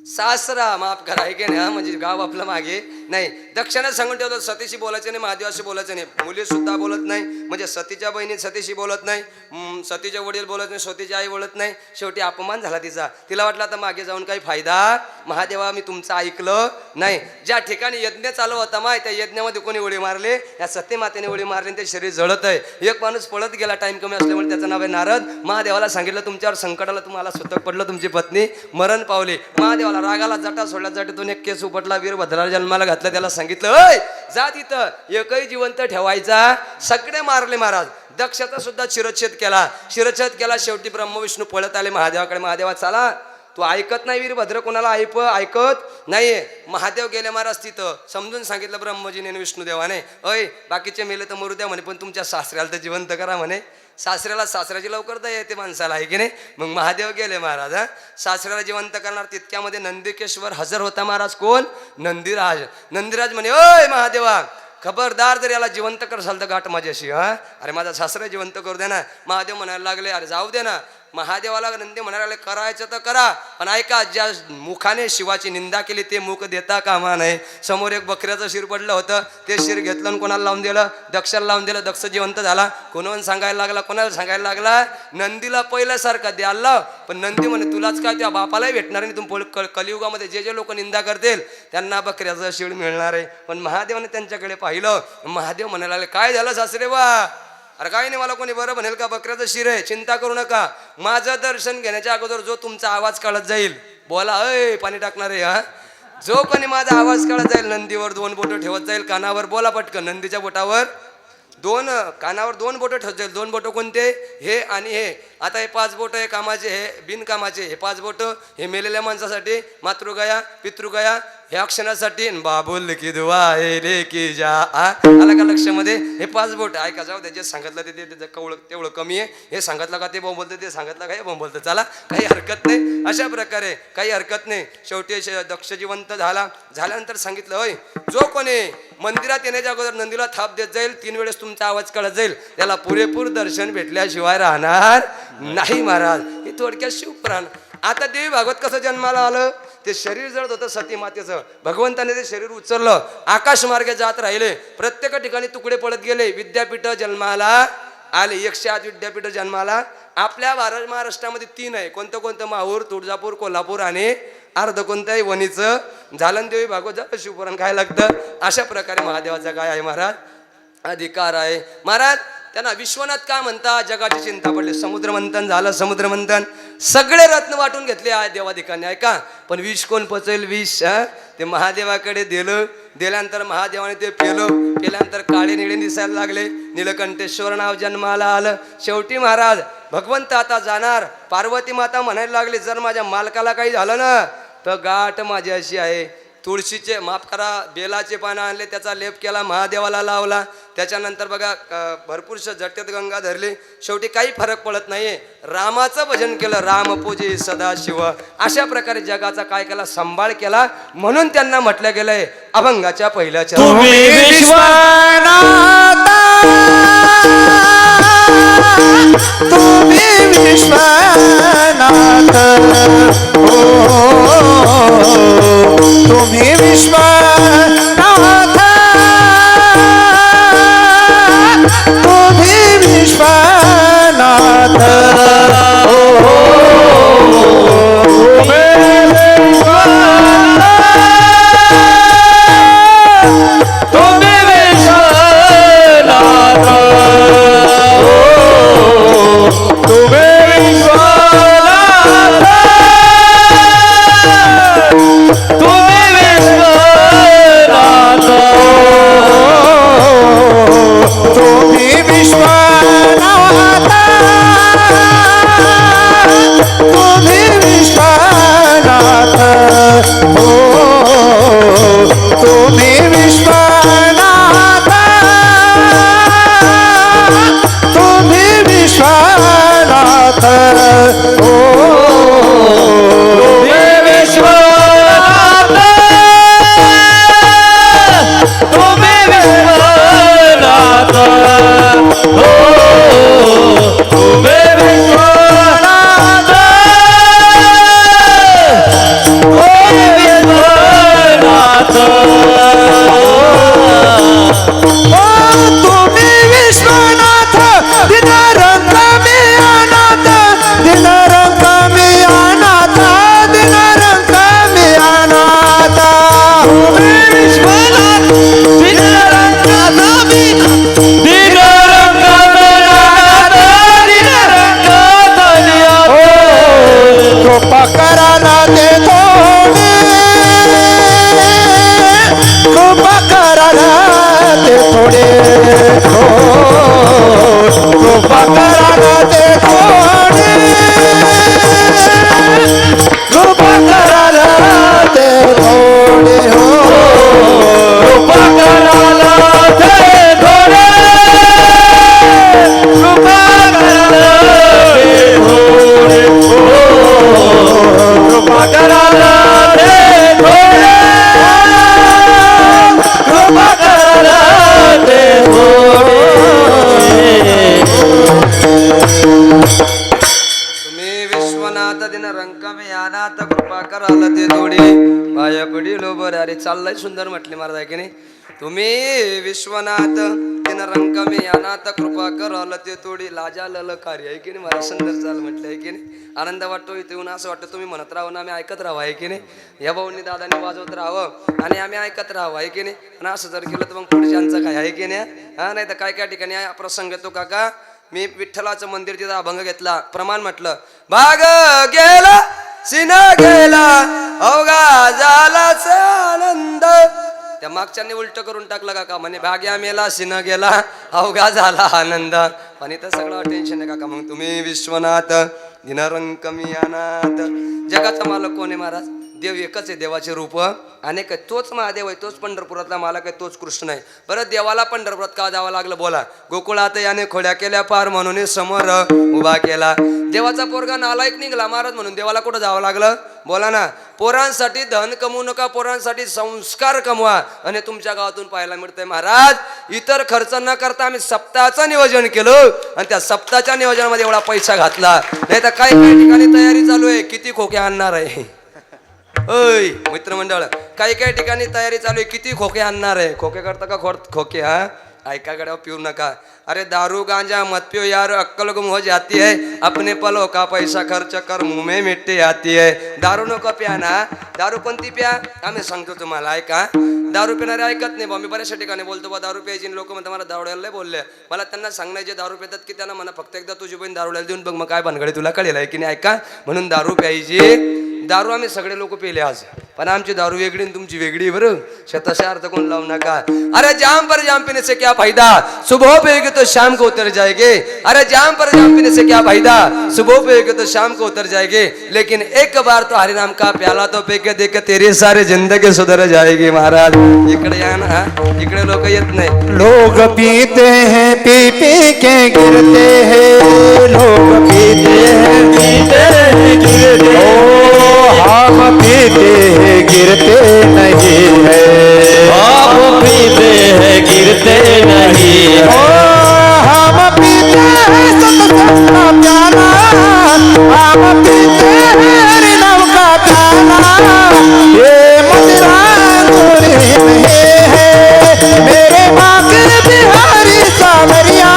सासरा माफ करा आहे की नाही म्हणजे गाव आपलं मागे नाही दक्षाने सांगून ठेवलं सतीशी बोलायचं नाही महादेवाशी बोलायचं नाही मुली सुद्धा बोलत नाही म्हणजे सतीच्या बहिणी सतीशी बोलत नाही सतीचे वडील बोलत नाही स्वतःची आई बोलत नाही शेवटी अपमान झाला तिला वाटलं आता मागे जाऊन काही फायदा महादेवा मी तुमचं ऐकलं नाही ज्या ठिकाणी यज्ञ चालू होता माय त्या यज्ञामध्ये कोणी उडी मारले या सती मातेने उडी मारली ते शरीर जळत आहे एक माणूस पळत गेला टाइम कमी असल्यामुळे त्याचं नाव आहे नारद महादेवाला सांगितलं तुमच्यावर संकटाला तुम्हाला सुतक पडलं तुमची पत्नी मरण पावली महादेवाला रागाला जटा सोडला जटातून एक केस उपटला वीरभद्राला जन्माला घातला त्याला सांगितलं अय जा तिथं एकही जिवंत ठेवायचा सगळे मारले महाराज दक्षाचा सुद्धा शिरच्छेद केला शेवटी ब्रह्म विष्णू पळत आले महादेवाकडे महादेवा चला तू ऐकत नाही वीरभद्र कोणाला ऐकत नाहीये महादेव गेले महाराज तिथं समजून सांगितलं ब्रह्मजीने विष्णुदेवाने अय बाकीचे मेले तर मरू द्या म्हणे पण तुमच्या सासऱ्याला तर जिवंत करा म्हणे सासऱ्याला सासऱ्याची लवकर दया येते माणसाला आहे की नाही मग महादेव गेले महाराज सासऱ्याला जिवंत करणार तितक्यामध्ये नंदिकेश्वर हजर होता महाराज कोण नंदीराज म्हणे ओय महादेवा खबरदार जर याला जिवंत करसाल तर गाठ माझ्याशी अरे माझा सासरा जिवंत करू दे ना महादेव म्हणायला लागले अरे जाऊ दे ना महादेवाला नंदी म्हणायला लागले करायचं तर करा पण ऐका ज्या मुखाने शिवाची निंदा केली ते मुख देता कामा नाही समोर एक बकऱ्याचं शिर पडलं होतं ते शिर घेतलं आणि कोणाला लावून दिलं दक्षाला लावून दिलं दक्ष जिवंत झाला कोणाला सांगायला लागला नंदीला पहिल्यासारखा द्यायला पण नंदी म्हणे तुलाच काय त्या बापालाही भेटणार नाही तुम कलियुगामध्ये जे लोक निंदा करतील त्यांना बकऱ्याचं शिळ मिळणार आहे पण महादेवाने त्यांच्याकडे पाहिलं महादेव म्हणायला लागले काय झालं सासरे वा अरे काय नाही मला कोणी बरं म्हणेल का बकऱ्याचं शिर आहे चिंता करू नका माझं दर्शन घेण्याच्या अगोदर जो तुमचा आवाज कळत जाईल बोला अय पाणी टाकणार आहे जो कोणी माझा आवाज कळत जाईल नंदीवर 2 बोटं ठेवत जाईल कानावर बोला पटकन नंदीच्या बोटावर कानावर 2 बोटं ठेवत जाईल 2 बोटं कोणते हे आणि हे आता हे 5 बोटं हे कामाचे हे बिनकामाचे हे 5 बोटं हे मेलेल्या माणसासाठी मातृगया पितृगया ह्या क्षणासाठी बाबुल की दुआ रे की जा आला का लक्षामध्ये हे 5 बोट ऐका जाऊ जे सांगितलं ते तेवढं कमी आहे हे सांगितलं का ते बोलतं ते सांगितलं का हे बोलतं चला काही हरकत नाही अशा प्रकारे काही हरकत नाही शेवटी दक्ष जिवंत झाल्यानंतर सांगितलं होय जो कोणी मंदिरात येण्याच्या अगोदर नंदीला थाप देत जाईल 3 वेळेस तुमचा आवाज कळत जाईल त्याला पुरेपूर दर्शन भेटल्याशिवाय राहणार नाही महाराज हे थोडक्यात शिवपुराण आता देवी भागवत कसं जन्माला आलं ते शरीर जळत होतं सती मातेचं भगवंताने ते शरीर उचललं आकाश मार्गे जात राहिले प्रत्येक ठिकाणी तुकडे पडत गेले विद्यापीठ जन्माला आले 108 विद्यापीठ जन्माला आपल्या महाराष्ट्रामध्ये 3 आहे कोणतं माहूर तुळजापूर कोल्हापूर आणि अर्ध कोणत्याही वणीचं झालं देवी भागवत झालं शिवपुराण काय लागतं अशा प्रकारे महादेवाचा काय आहे महाराज अधिकार आहे महाराज त्यांना विश्वनाथ काय म्हणतात जगाची चिंता पडली समुद्रमंथन झालं समुद्रमंथन सगळे रत्न वाटून घेतले आहे देवाधिकांनी ऐका पण विष कोण पचेल विष ते महादेवाकडे दिल्यानंतर महादेवाने ते पेल्यानंतर काळे निळे दिसायला लागले नीलकंठेश्वर नाव जन्माला आलं शेवटी महाराज भगवंत आता जाणार पार्वती माता म्हणायला लागली जर माझ्या मालकाला काही झालं ना तर गाठ माझी अशी आहे तुळशीचे माफ करा बेलाचे पानं आणले, त्याचा लेप केला, महादेवाला लावला. त्याच्यानंतर बघा भरपूरशा जट्टेत गंगा धरली. शेवटी काही फरक पडत नाहीये. रामाचं भजन केलं, रामपूजे सदाशिव. अशा प्रकारे जगाचा काय केला, सांभाळ केला. म्हणून त्यांना म्हटलं गेलंय अभंगाच्या पहिल्या तुम्ही विश्वनाथ, तुम्ही विश्वनाथ, हो तुम्ही विश्वनाथ, तुम्ही विश्वनाथ, हो तुम्ही विश्वनाथ, तुम्ही विश्वनाथ, तुम्ही विश्वनाथ, तुम्ही विश्वनाथ, तुम्ही विश्वनाथ, हो तुम्ही विश्वनाथ, तुम्ही विश्वनाथ, हो तुम्ही विश्वनाथ, तुम्ही विश्वनाथ, हो तुम्ही विश्वनाथ, तुम्ही विश्वनाथ, ओ तुम्ही विश्वनाथ, दिनरंग मी अनाथ, दिनरंग मी अनाथ, दिनरंग मी अनाथ, तुम्ही विश्वनाथ, दिनरंग मी दिनरंग अनाथ, दिनरंग अनाथ, कृपा करायला दे थोडी, कृपा करायला दे थोडे, हो कृपा करायला दे थोडे, कृपा करायला दे थोडे, हो कृपा करायला दे थोडे, कृपा करायला दे थोडे, हो कृपा करायला दे थोडे, कृपा करायला दे थोडे. तुम्ही विश्वनाथ दिन रंक मे अनाथ, कृपा कराल ते थोडी. पाया पडिलो बरं. अरे चाललंय सुंदर म्हटले महाराज आहे की नाही. तुम्ही विश्वनाथ दिन रंक मे अनाथ, कृपा कराल ते थोडी. लाजा ललकारी आहे की नाही, मला सुंदर चाल म्हटलं आहे की नाही. आनंद वाटतो इथे येऊन. असं वाटतं तुम्ही म्हणत राहावं ना, आम्ही ऐकत राहावं आहे की नाही. या भाऊंनी दादांनी वाजवत राहावं आणि आम्ही ऐकत राहावं आहे की नाही. आणि असं जर केलं तर मग पुढच्यांचं काय आहे की नाही. हा नाही तर काय काय ठिकाणी प्रसंग येतो काका. मी विठ्ठलाचं मंदिर तिथं अभंग घेतला, प्रमाण म्हटलं, भाग गेला सिना गेला अवघा झालाच आनंद. त्या मागच्यांनी उलट करून टाकलं काका, म्हणे भाग्या मेला सिना गेला अवघा झाला आनंद. पण इथं सगळं टेन्शन आहे काका. मग तुम्ही विश्वनाथ दिनरंक मी अनाथ. जगाचा मालक कोण आहे महाराज? देव एकच आहे, देवाचे रूप अनेक आहे. तोच महादेव आहे, तोच पंढरपुरातला मालक आहे, तोच कृष्ण आहे. बरं देवाला पंढरपुरात का जावं लागलं बोला? गोकुळात याने खोड्या केल्या पार म्हणून समोर उभा केला. देवाचा पोरगा नालायक निघाला महाराज म्हणून देवाला कुठं जावं लागलं बोला ना? पोरांसाठी धन कमवू नका, पोरांसाठी संस्कार कमवा. आणि तुमच्या गावातून पाहायला मिळतंय महाराज, इतर खर्च न करता आम्ही सप्ताहाचं नियोजन केलं आणि त्या सप्ताहाच्या नियोजनामध्ये एवढा पैसा घातला. नाही तर काही काही ठिकाणी तयारी चालू आहे, किती खोके आणणार आहे. ओय मित्रमंडळ, काही काही ठिकाणी तयारी चालू आहे, किती खोके आणणार आहे. खोके करता का खोके? हा ऐका गड्या, पिऊ नका. अरे दारू गांजा मत पियो यार, अक्कल गुम हो जाती है. अपने पलों का पैसा खर्च कर मुंह में मिट्टी आती है. दारू नको प्या ना. दारू कोणती प्या आम्ही सांगतो तुम्हाला, ऐका. दारू पिणारे ऐकत नाही बा. मी बऱ्याचशा ठिकाणी बोलतो बा दारू प्यायची, लोक म्हणतात मला दारूड्याला बोलले. मला त्यांना सांगण्याचे दारू पितात की त्यांना म्हणा फक्त एकदा तुझी बहीण दारूड्याला देऊन बघ, मग काय भानगडे तुला कळेल आहे की नाही. ऐका, म्हणून दारू प्यायची दारू आम्ही सगळे लोक पेले आज, पण आमची दारू वेगळी आणि तुमची वेगळी बरं. तशा अर्थ कोण लावू नका. अरे जाम पर जाम पीने से क्या फायदा, सुबह पिएगे तो शाम को उतर जाएंगे. अरे जाम पर जाम पीने से क्या फायदा, सुबह पिएगे तो शाम को उतर जाएंगे. लेकिन एक बार तो हरि नाम का प्याला तो पी के देख तेरी सारी जिंदगी सुधर जाएगी. महाराज इकडे या ना, इकडे लोक येत नाही. लोग पीते हैं पी पी के गिरते हैं, लोग पीते हैं गिरते. ओ हम पीते हैं गिरते नहीं है, आप पीते हैं गिरते नहीं ओ हम पीते हैं सत्संग का प्याला, हम पीते हैं हरि नाम का प्याला. ये मदिरा गोरी नहीं है मेरे बाके बिहारी सावरिया,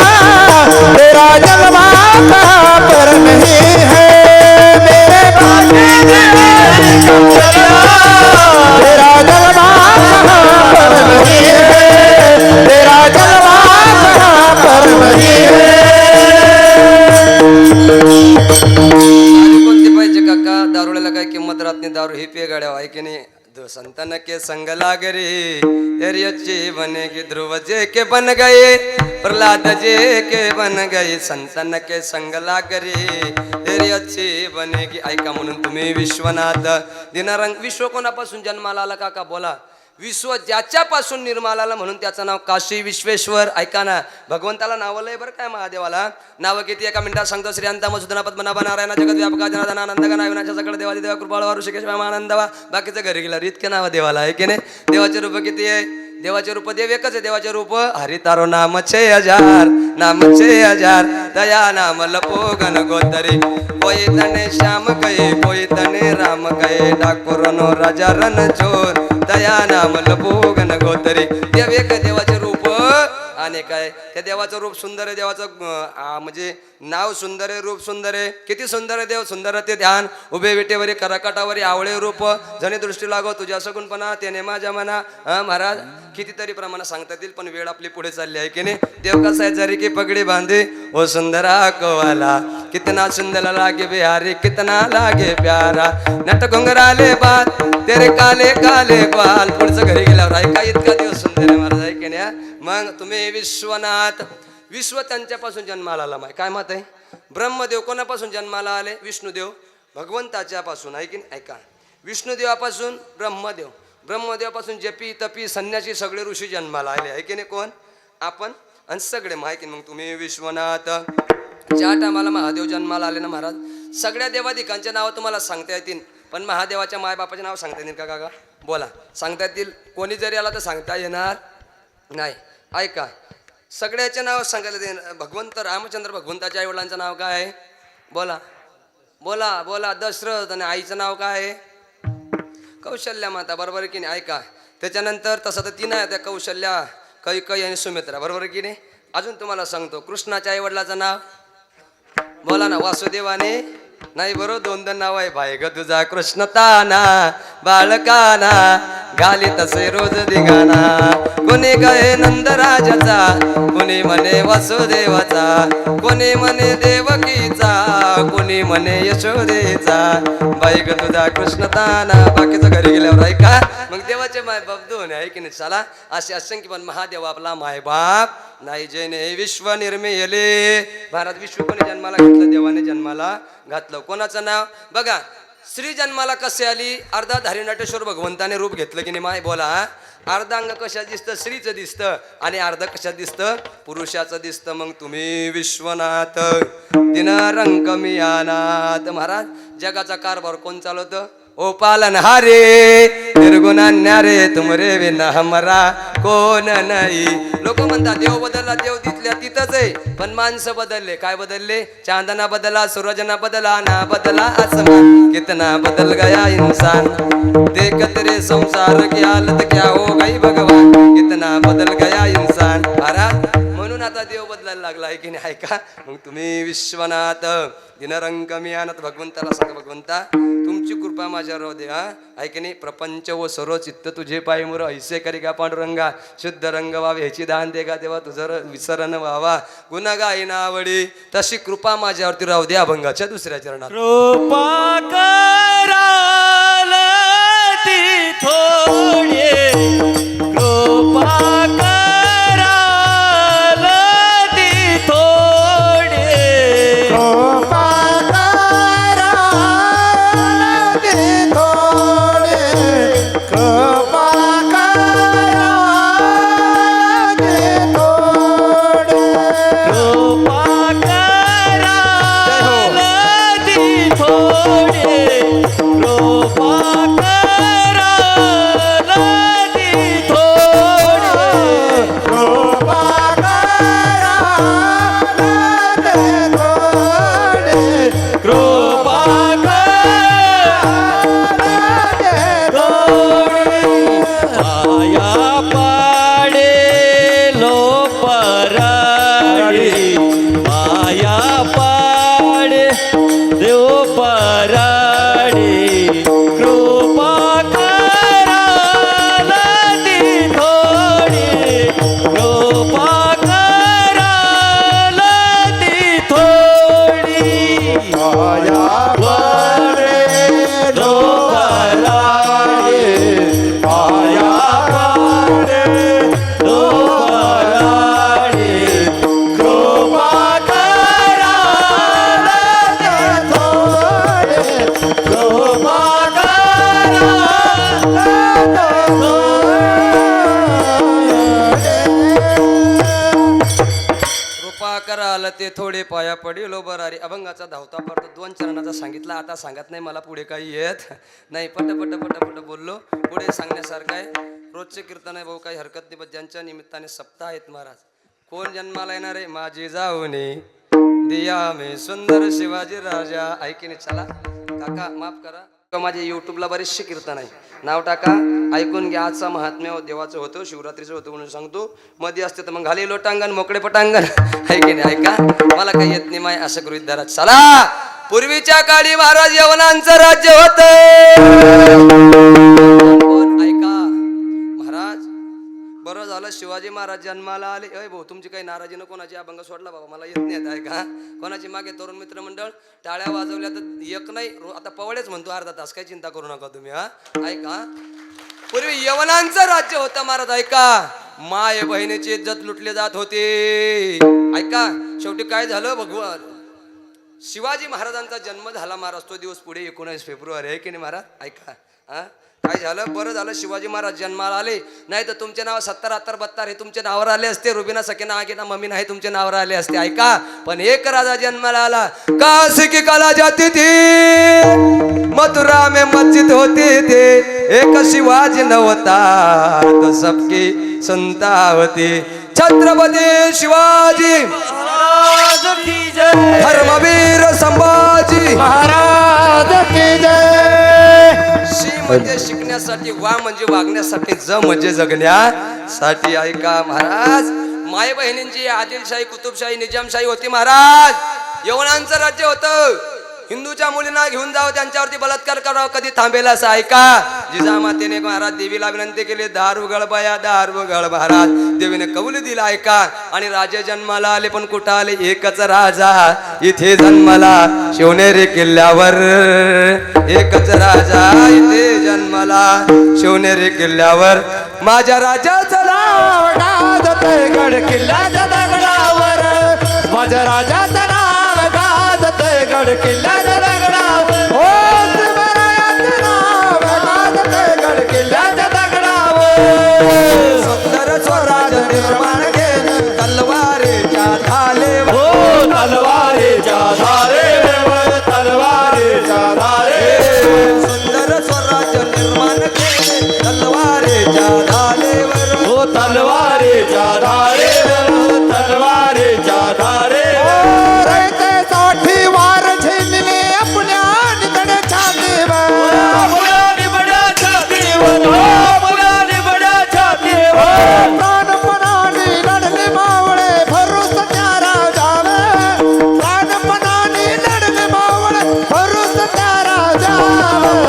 तेरा जलवा कहाँ पर नहीं है मेरे बाके बिहारी सावरिया, तेरा जलवा कहाँ पर नहीं है, तेरा जलवा कहाँ पर नहीं है. कोणती पाहिजे काका, दारुड्याला काय किंमत राहत नाही. दारू ही पे गाड्या आहे की नाही. संतन के संग लाग रे तेरी अच्छी बनेगी. ध्रुव जे के बन गए, प्रहलाद जे के बन गए. संतन के संग लाग रे तेरी अच्छी बनेगी. ऐका म्हणून तुम्ही विश्वनाथ दिनारंग. विश्व कोणापासून जन्माला आला काका बोला. विश्व ज्याच्यापासून निर्माला आला म्हणून त्याचं नाव काशी विश्वेश्वर. ऐका ना, भगवंताला नावं लय बरं काय महादेवाला. नावं किती एका मिनिटात सांगतो. श्रीअंता मधुसूदना पद्मनाभ नारायण जगत व्यापका जनार्दन आनंद गणा विनाशा सकळ देवादी देवा कृपाळ ऋषिकेश आनंदवा. बाकीचं घरी गेला इतके नाव देवाला आहे की नाही. देवाचे रूप किती आहे, देवाचे रूप देव एकच आहे. देवाचे रूप हरी तारो नाम 6000, नाम 6000. दया नाम लपो गण गोतरी, कोई तने श्याम कहे कोई तने राम कहे. ठाकुरनो राजा रण चोर, दया नाम लपो गण गोतरी. देव एक देवाचे रूप आणि काय त्या देवाचं रूप सुंदर आहे. देवाचं म्हणजे नाव सुंदर आहे, रूप सुंदर आहे. किती सुंदर आहे देव, सुंदर ते ध्यान. उभे विटेवरी करकाटावरी आवळे रूप, जणे दृष्टी लागो तुझ्या सगुणपणा त्याने माझ्या मना. महाराज कितीतरी प्रमाणात सांगता येईल, पण वेळ आपली पुढे चालली आहे की नाही. देव कसा आहे, जरी की पगडी बांधे ओ सुंदरा कवाला, कितना सुंदर लागे बिहारी कितना लागे प्यारा. नट घुंगराले बात तेरे काले काले ग्वाल. पुढचं घरी गेल्यावर ऐका इतका दिवस सुंदर आहे महाराज आहे की नाही. मग तुम्ही विश्वनाथ, विश्व त्यांच्यापासून जन्माला आला. माय काय मत आहे. ब्रह्मदेव कोणापासून जन्माला आले, विष्णुदेव भगवंताच्या पासून आहे की नाही. ऐका विष्णुदेवापासून ब्रह्मदेव, ब्रह्मदेवापासून जपी तपी संन्यासी सगळे ऋषी जन्माला आले आहे की नाही. कोण आपण आणि सगळे माहिती. मग तुम्ही विश्वनाथ. ज्या टायमाला महादेव जन्माला आले ना महाराज, सगळ्या देवाधिकांचे नाव तुम्हाला सांगता येतील, पण महादेवाच्या मायबापाचे नाव सांगता येतील का काका बोला. सांगता येतील. कोणी जरी आला तर सांगता येणार नाही. ऐका सगळ्याचे नाव सांगायला दे. भगवंत रामचंद्र भगवंताच्या आईवडिलांचं नाव काय आहे बोला बोला बोला. दशरथ. आणि आईचं नाव काय आहे कौशल्या माता. बरोबर की नाही. ऐका त्याच्यानंतर तसं तर तीन आहे त्या, कौशल्या कैकेयी आणि सुमित्रा. बरोबर की नाही. अजून तुम्हाला सांगतो कृष्णाच्या आईवडिलाचं नाव बोला ना. वासुदेवाने नाही बरोबर दोन दोन नाव आहे. भाई ग तुझा कृष्ण ताना बाळकाना घाली तसे रोज दिगाना. कोणी गये नंदराजाचा, कोणी म्हणे वासुदेवाचा, कोणी म्हणे देवकीचा, कोणी म्हणे यशोदेचा. बाई ग तुझा कृष्ण ताना. बाकीचं घरी गेल्यावर ऐका मग देवाचे मायबाप दोन आहे की नाही. चला असे असंख्य. पण महादेव आपला मायबाप नाही. जेने विश्व निर्मिले. भारत विश्व कोणी जन्माला घातलं, देवाने जन्माला घातलं. कोणाचं नाव बघा. स्त्री जन्माला कसे आली, अर्धाधारी नटेश्वर भगवंताने रूप घेतलं की नाही माय बोला. अर्धांग कशात दिसतं, स्त्रीचं दिसतं, आणि अर्ध कशात दिसतं, पुरुषाचं दिसतं. मग तुम्ही विश्वनाथ दिनारंग मियानाथ. महाराज जगाचा कारभार कोण चालवतं, ओ पालनहारे निर्गुणान्यारे तुमरे विना हमरा कोण नाही. लोक म्हणतात देव बदलला, देव तिथल्या तिथंच आहे, पण माणसं बदलले. काय बदलले, चांदना बदला, सूरजना बदला, ना बदला आसमान. कितना बदल गया इंसान, देखत रे संसार की हालत क्या हो गई भगवान. कितना बदल गया इंसान. महाराज म्हणून आता देव बदलायला लागला आहे की नाही. ऐका मग तुम्ही विश्वनाथ दिनरंग मियानाथ. भगवंताला सांगा भगवंता तुमची कृपा माझ्यावर राहू दे. हा की नाही. प्रपंच व सर्व चित्त तुझे पाय मुर ऐसे करी का पांडुरंगा. शुद्ध रंग व्हावे ह्याची दान दे का तेव्हा तुझं विसरण व्हावा. गुन्हा गाई नावडी तशी कृपा माझ्यावरती राहू दे. अभंगाच्या दुसऱ्या चरणात कृपा करा पाया पडिलो बरारी. अभंगाचा धावता पडतो 2 चरणाचा सांगितला. आता सांगत नाही मला पुढे काही येत नाही. पट पट पट पट बोललो. पुढे सांगण्यासारखं आहे. रोजचे कीर्तन आहे भाऊ, काही हरकत नाही. पण ज्यांच्या निमित्ताने सप्ताह आहेत महाराज. कोण जन्माला येणार आहे? माझी जाऊने दिया मे सुंदर शिवाजी राजा. ऐकीने चला काका माफ करा. माझे युट्यूबला बरेचसे कीर्तन आहे. नाव टाका, ऐकून घ्या. आजचा महात्म्य देवाचं होतं, शिवरात्रीचं होतं म्हणून सांगतो. मध्ये असते तर मग घाली लोटांगण मोकळे पटांगण. ऐकी नाही ऐका, मला काही येत नाही माय असं गृहीत धरा. चला, पूर्वीच्या काळी महाराज यवनांचं राज्य होतं. ऐका महाराज, बरं झालं शिवाजी महाराज जन्माला आले. अय भाऊ तुमची काही नाराजी नको, कोणाची अभंग सोडला बाबा, मला येत नाही. ऐका, कोणाची मागे तरुण मित्र मंडळ टाळ्या वाजवल्या तर एक नाही, आता पवळेच म्हणतो अर्धा तास, काही चिंता करू नका तुम्ही. हा ऐका, पूर्वी यवनांचं राज्य होतं महाराज. ऐका, माय बहिणीची इज्जत लुटले जात होते. ऐका, शेवटी काय झालं भगवान शिवाजी महाराजांचा जन्म झाला महाराज. तो दिवस पुढे 19 फेब्रुवारी आहे की नाही महाराज. ऐका, हा काय झालं, बरं झालं शिवाजी महाराज जन्माला आले. नाही तर तुमचे नाव 70, 72, 72 हे तुमचे नावावर आले असते. रुबिना सकिना आगिना मम्मी नाही तुमचे नावावर आले असते. ऐका, पण एक राजा जन्माला आला. काशी की कला जाती थी, मथुरा में मस्जिद होती थी. एक शिवाजी नवता तो सबकी संता होती. छत्रपती शिवाजी महाराज की जय. धर्मवीर संभाजी महाराज की जय. शी म्हणजे शिकण्यासाठी, वा म्हणजे वागण्यासाठी, ज म्हणजे जगण्यासाठी. ऐका महाराज, माय बहिणींची आदिलशाही, कुतुबशाही, निजामशाही होती महाराज. यवनांचं राज्य होतं. हिंदूच्या मुलींना घेऊन जावं, त्यांच्यावरती बलात्कार करावं, कधी थांबेल असं. ऐका, जिजामातेने महाराज देवीला विनंती केली, दार उघड बया, दार उघड. महाराज देवीने कबूल दिला. ऐका, आणि राजे जन्माला आले. पण कुठं आले? एकच राजा इथे जन्माला, शिवनेरी किल्ल्यावर. एकच राजा इथे जन्माला, शिवनेरी किल्ल्यावर. माझ्या राजाचं नाव गाजतंय गड किल्ल्याच्या दगडावर. माझ्या राजाचं नाव गाजतंय गड किल्ल्याच्या दगडावर. हो शिवरायाचं नाव गाजतंय गड किल्ल्याच्या दगडावर. सुंदर स्वराज निर्माण केलं तलवारीच्या धारेवर. हो तलवारीच्या धारेवर, तलवारीच्या धारेवर. सुंदर स्वराज निर्माण केले तलवारीच्या धारेवर. हो तलवारीच्या धारेवर, तलवारीच्या धारेवर. रयतेसाठी वार झेलले आपल्या नितड्या छातीवर. आपल्या निबड्या छातीवर, आपल्या निबड्या छातीवर. प्राणपणाने लढले मावळे, भरोस त्या राजावर. प्राणपणाने लढले मावळे, भरोस त्या राजावर.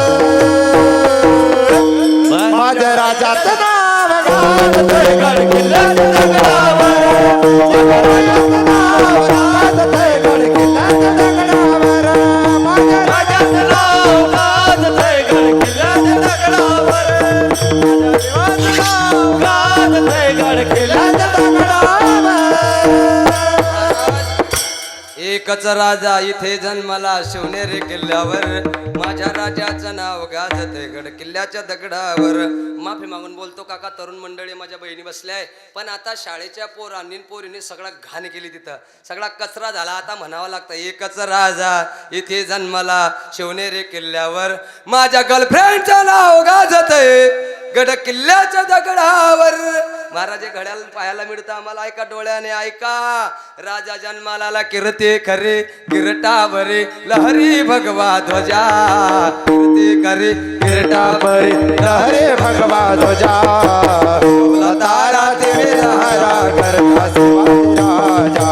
माझ्या राजाचं नाव गाजतंय गड किल्ल्याच्या दगडावर. माझ्या राजाचं नाव गाजतंय गड किल्ल्याच्या दगडावर. माझ्या राजाचं नाव गाजतंय गड किल्ल्याच्या दगडावर. माझ्या देवाचं नाव गाजतंय गड किल्ल्याच्या दगडावर. एकच राजा इथे जन्माला, शिवनेरी किल्ल्यावर. माझ्या राजाचं नाव गाजतंय गड किल्ल्याच्या दगडावर. माफी मागून बोलतो काका, तरुण मंडळी माझ्या बहिणी बसल्याय. पण आता शाळेच्या पोरांनी पोरीने सगळा घाण केली, तिथं सगळा कचरा झाला. आता म्हणावं लागतं, एकच राजा इथे जन्माला, शिवनेरी किल्ल्यावर. माझ्या गर्लफ्रेंडचं नाव गाजतंय गड किल्ल्याच्या दगडावर. महाराज घड्याल पाहायला मिळतं आम्हाला. ऐका डोळ्याने ऐका, राजा जन्माला आला, कीर्ती खरी किरटावरी, लहरी भगवा ध्वजा. कीर्ती खरी किरटावरी, हरे भगवा ध्वजा. उगवला तारा ते मेरा हरा गरजा शिवाजी राजा.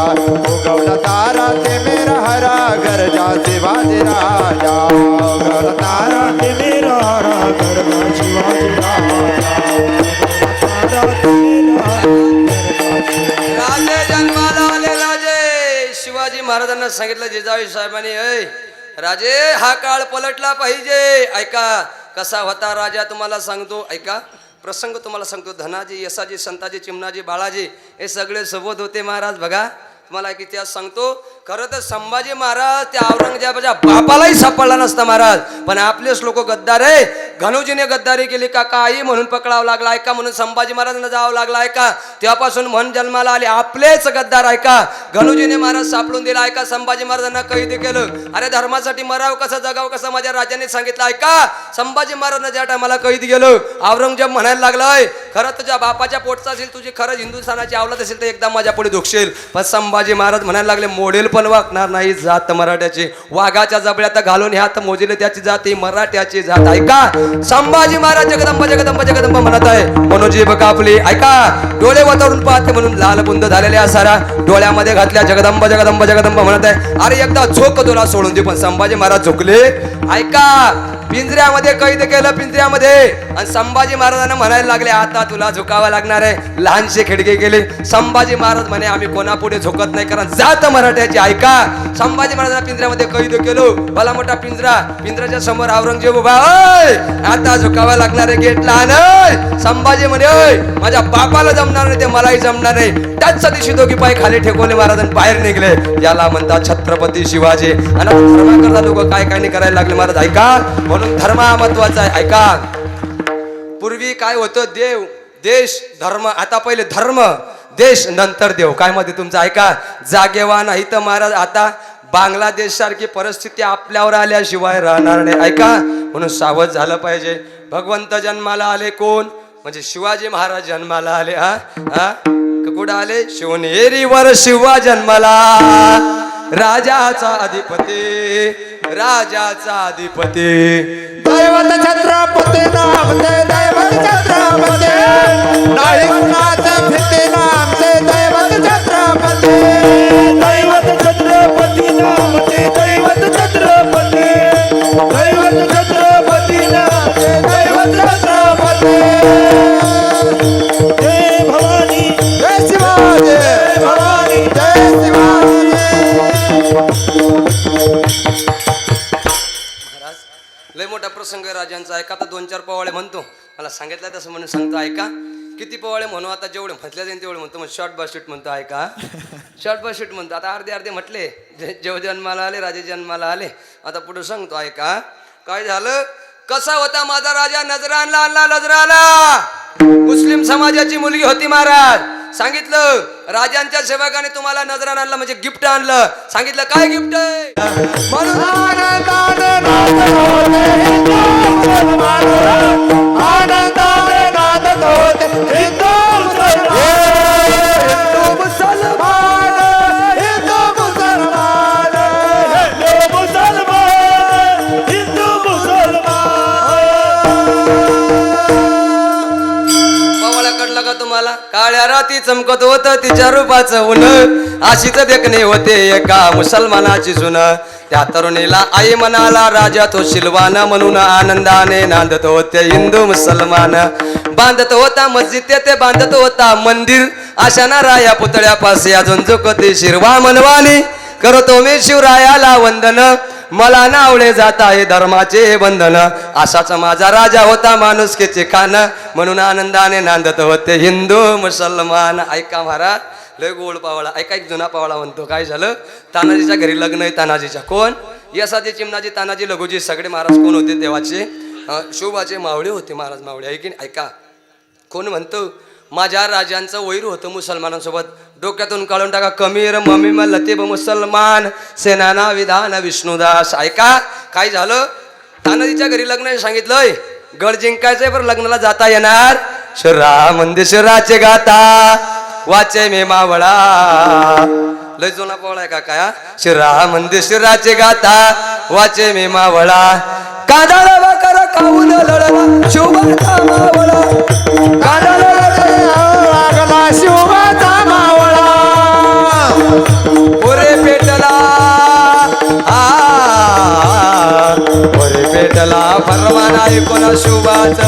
उगवला तारा ते मेरा हरा गरजा शिवाजी राजा. उगवला तारा ते मेरा हरा गरजा शिवाजी राजा. राजे जन्माला आले. राजे शिवाजी महाराजांना सांगितलं जिजाऊ साहेबांनी, ऐ राजे हा काळ पलटला पाहिजे. ऐका कसा होता राजा तुम्हाला सांगतो. ऐका प्रसंग तुम्हाला सांगतो. धनाजी, यसाजी, संताजी, चिमणाजी, बाळाजी हे सगळे सोबत होते महाराज. बघा तुम्हाला एक इतिहास सांगतो. खरं तर संभाजी महाराज त्या औरंगजेबाच्या बापालाही सापडला नसता महाराज. पण आपलेच लोक गद्दार आहे. घनोजीने गद्दारी केली का काही म्हणून पकडावं लागला ऐका म्हणून संभाजी महाराजांना जावं लागला ऐका तेव्हापासून म्हण जन्माला आले आपलेच गद्दार ऐका घनोजीने महाराज सापडून दिला ऐका संभाजी महाराजांना कैद केलं अरे धर्मासाठी मराव कसं जगाव कसं माझ्या राजाने सांगितलं ऐका संभाजी महाराजांना ज्या टायमाला कैद गेलो औरंगजेब म्हणायला लागलाय खरं तुझ्या बापाच्या पोटचा असेल तुझी खरंच हिंदुस्थानाची आवडत असेल तर एकदा माझ्या पुढे दुखशील पण संभाजी महाराज म्हणायला लागले मोडेल पण वागणार नाही जात मराठ्याची वाघाच्या जबड्यात घालून ह्यात मोजले त्याची जात ही मराठ्याची जात ऐका संभाजी महाराज जगदंब जगदंब जगदंब म्हणत आहे मनोजीभ कापली ऐका डोळे वातावरून पाहते म्हणून लाल बुंद झालेल्या सारा डोळ्यामध्ये घातल्या जगदंब जगदंब जगदंब म्हणत आहे अरे एकदा झोक तुला सोडून दे पण संभाजी महाराज झोकले ऐका पिंजऱ्यामध्ये कैद केलं पिंजऱ्यामध्ये आणि संभाजी महाराजांना म्हणायला लागले आता तुला झुकावं लागणार आहे लहानशे खिडके गेले संभाजी महाराज म्हणे आम्ही कोणापुढे झुकत नाही कारण जात मराठ्याची ऐका संभाजी महाराजांना पिंजऱ्यामध्ये कैद केलो भला मोठा पिंजऱ्याच्या समोर औरंगजेब उभा आता झुकावं लागणार आहे गेट लहान संभाजी म्हणे माझ्या बापाला जमणार नाही ते मलाही जमणार नाही त्याच दिवशी दोघी पाय खाली ठेवले महाराज बाहेर निघले याला म्हणतात छत्रपती शिवाजी आणि धर्माकरता लोक काय काय नाही करायला लागले महाराज ऐका म्हणून धर्म हा महत्वाचा आहे ऐका पूर्वी काय होतं देव देश धर्म आता पहिले धर्म देश नंतर देव काय मध्ये तुमचं ऐका जागेवान आहे तर महाराज आता बांगलादेश सारखी परिस्थिती आपल्यावर आल्याशिवाय राहणार नाही ऐका म्हणून सावध झालं पाहिजे भगवंत जन्माला आले कोण म्हणजे शिवाजी महाराज जन्माला आले हा कुठं आले शिवनेरीवर शिवा जन्माला राजाचा अधिपती दैवत छत्रपती नामचे दैवत छत्रपती नाही कुणाचं भीती नामचे दैवत छत्रपती दैवत छत्रपती नामचे दैवत छत्रपती दैवत छत्रपती नामचे दैवत छत्रपती जय भवानी जय शिवाजी जय भवानी जय शिवाजी लय मोठा प्रसंग आहे राजांचा ऐका आता 2-4 पवाळे म्हणतो मला सांगितलं तसं म्हणून सांगतो ऐका किती पवाळे म्हणू आता जेवढे म्हटल्या जाईल तेवढे म्हणतो मग शॉर्ट बास्केट म्हणतो ऐका शॉर्ट बास्केट म्हणतो आता अर्धे म्हटले जेव्हा जन्माला आले राजे जन्माला आले आता पुढे सांगतो ऐका काय झालं कसा होता माझा राजा नजराला आणला नजराला मुस्लिम समाजाची मुलगी होती महाराज सांगितलं राजांच्या सेवकाने तुम्हाला नजरान आणलं म्हणजे गिफ्ट आणलं सांगितलं काय गिफ्ट आहे म्हणून आनंदाने नाचत होते हिंदू मुसलमान आनंदाने नाचत होते हिंदू मुसलमान हिंदू मुसलमान हिंदू मुसलमान हिंदू मुसलमान हिंदू मुसलमान पवाला कडला का तुम्हाला काळ्या राती चमकत होत तिच्या रूपाचं ऊन अशीच देखणे होते एका मुसलमानाची सुन त्या तरुणीला आई म्हणाला राजा तो शिलवान म्हणून आनंदाने नांदत होते हिंदू मुसलमान बांधत होता मस्जिद ते बांधत होता मंदिर अशा राया पुतळ्यापाशी अजून झुकते शिरवा मनवानी करतो मी शिवरायाला वंदन मला नावले जात आहे धर्माचे बंधन असाच माझा राजा होता माणुसकीचे खान म्हणून आनंदाने नांदत होते हिंदू मुसलमान ऐका महाराज लय गोड पावळा ऐका एक जुना पावळा म्हणतो काय झालं तानाजीच्या घरी लग्न आहे तानाजीच्या कोण यसाजी चिमणाजी तानाजी लघुजी सगळे महाराज कोण होते देवाचे शोभाचे मावळे होते महाराज मावळे आहे की ऐका कोण म्हणतो माझ्या राजांचं वैर होतं मुसलमानांसोबत डोक्यातून काढून टाका कमीर ममीम लतीब मुसलमान सेनाना विधान विष्णुदास ऐका काय झालं तानाजीच्या घरी लग्न सांगितलंय गड जिंकायचंय पण लग्नाला जाता येणार शिरा मंदिर शिराचे गाता वाचे मे मावळा लय जुना पवळा आहे का काय शिरा मंदिर शिराचे गाता वाचे मे मावळा कांदाला वाकर खाऊन लढला शिवबाचा मावळा कांदाला लागला शिवाचा मावळा पुरे पेटला पुरे पेटला परवाना ऐकून शिवाच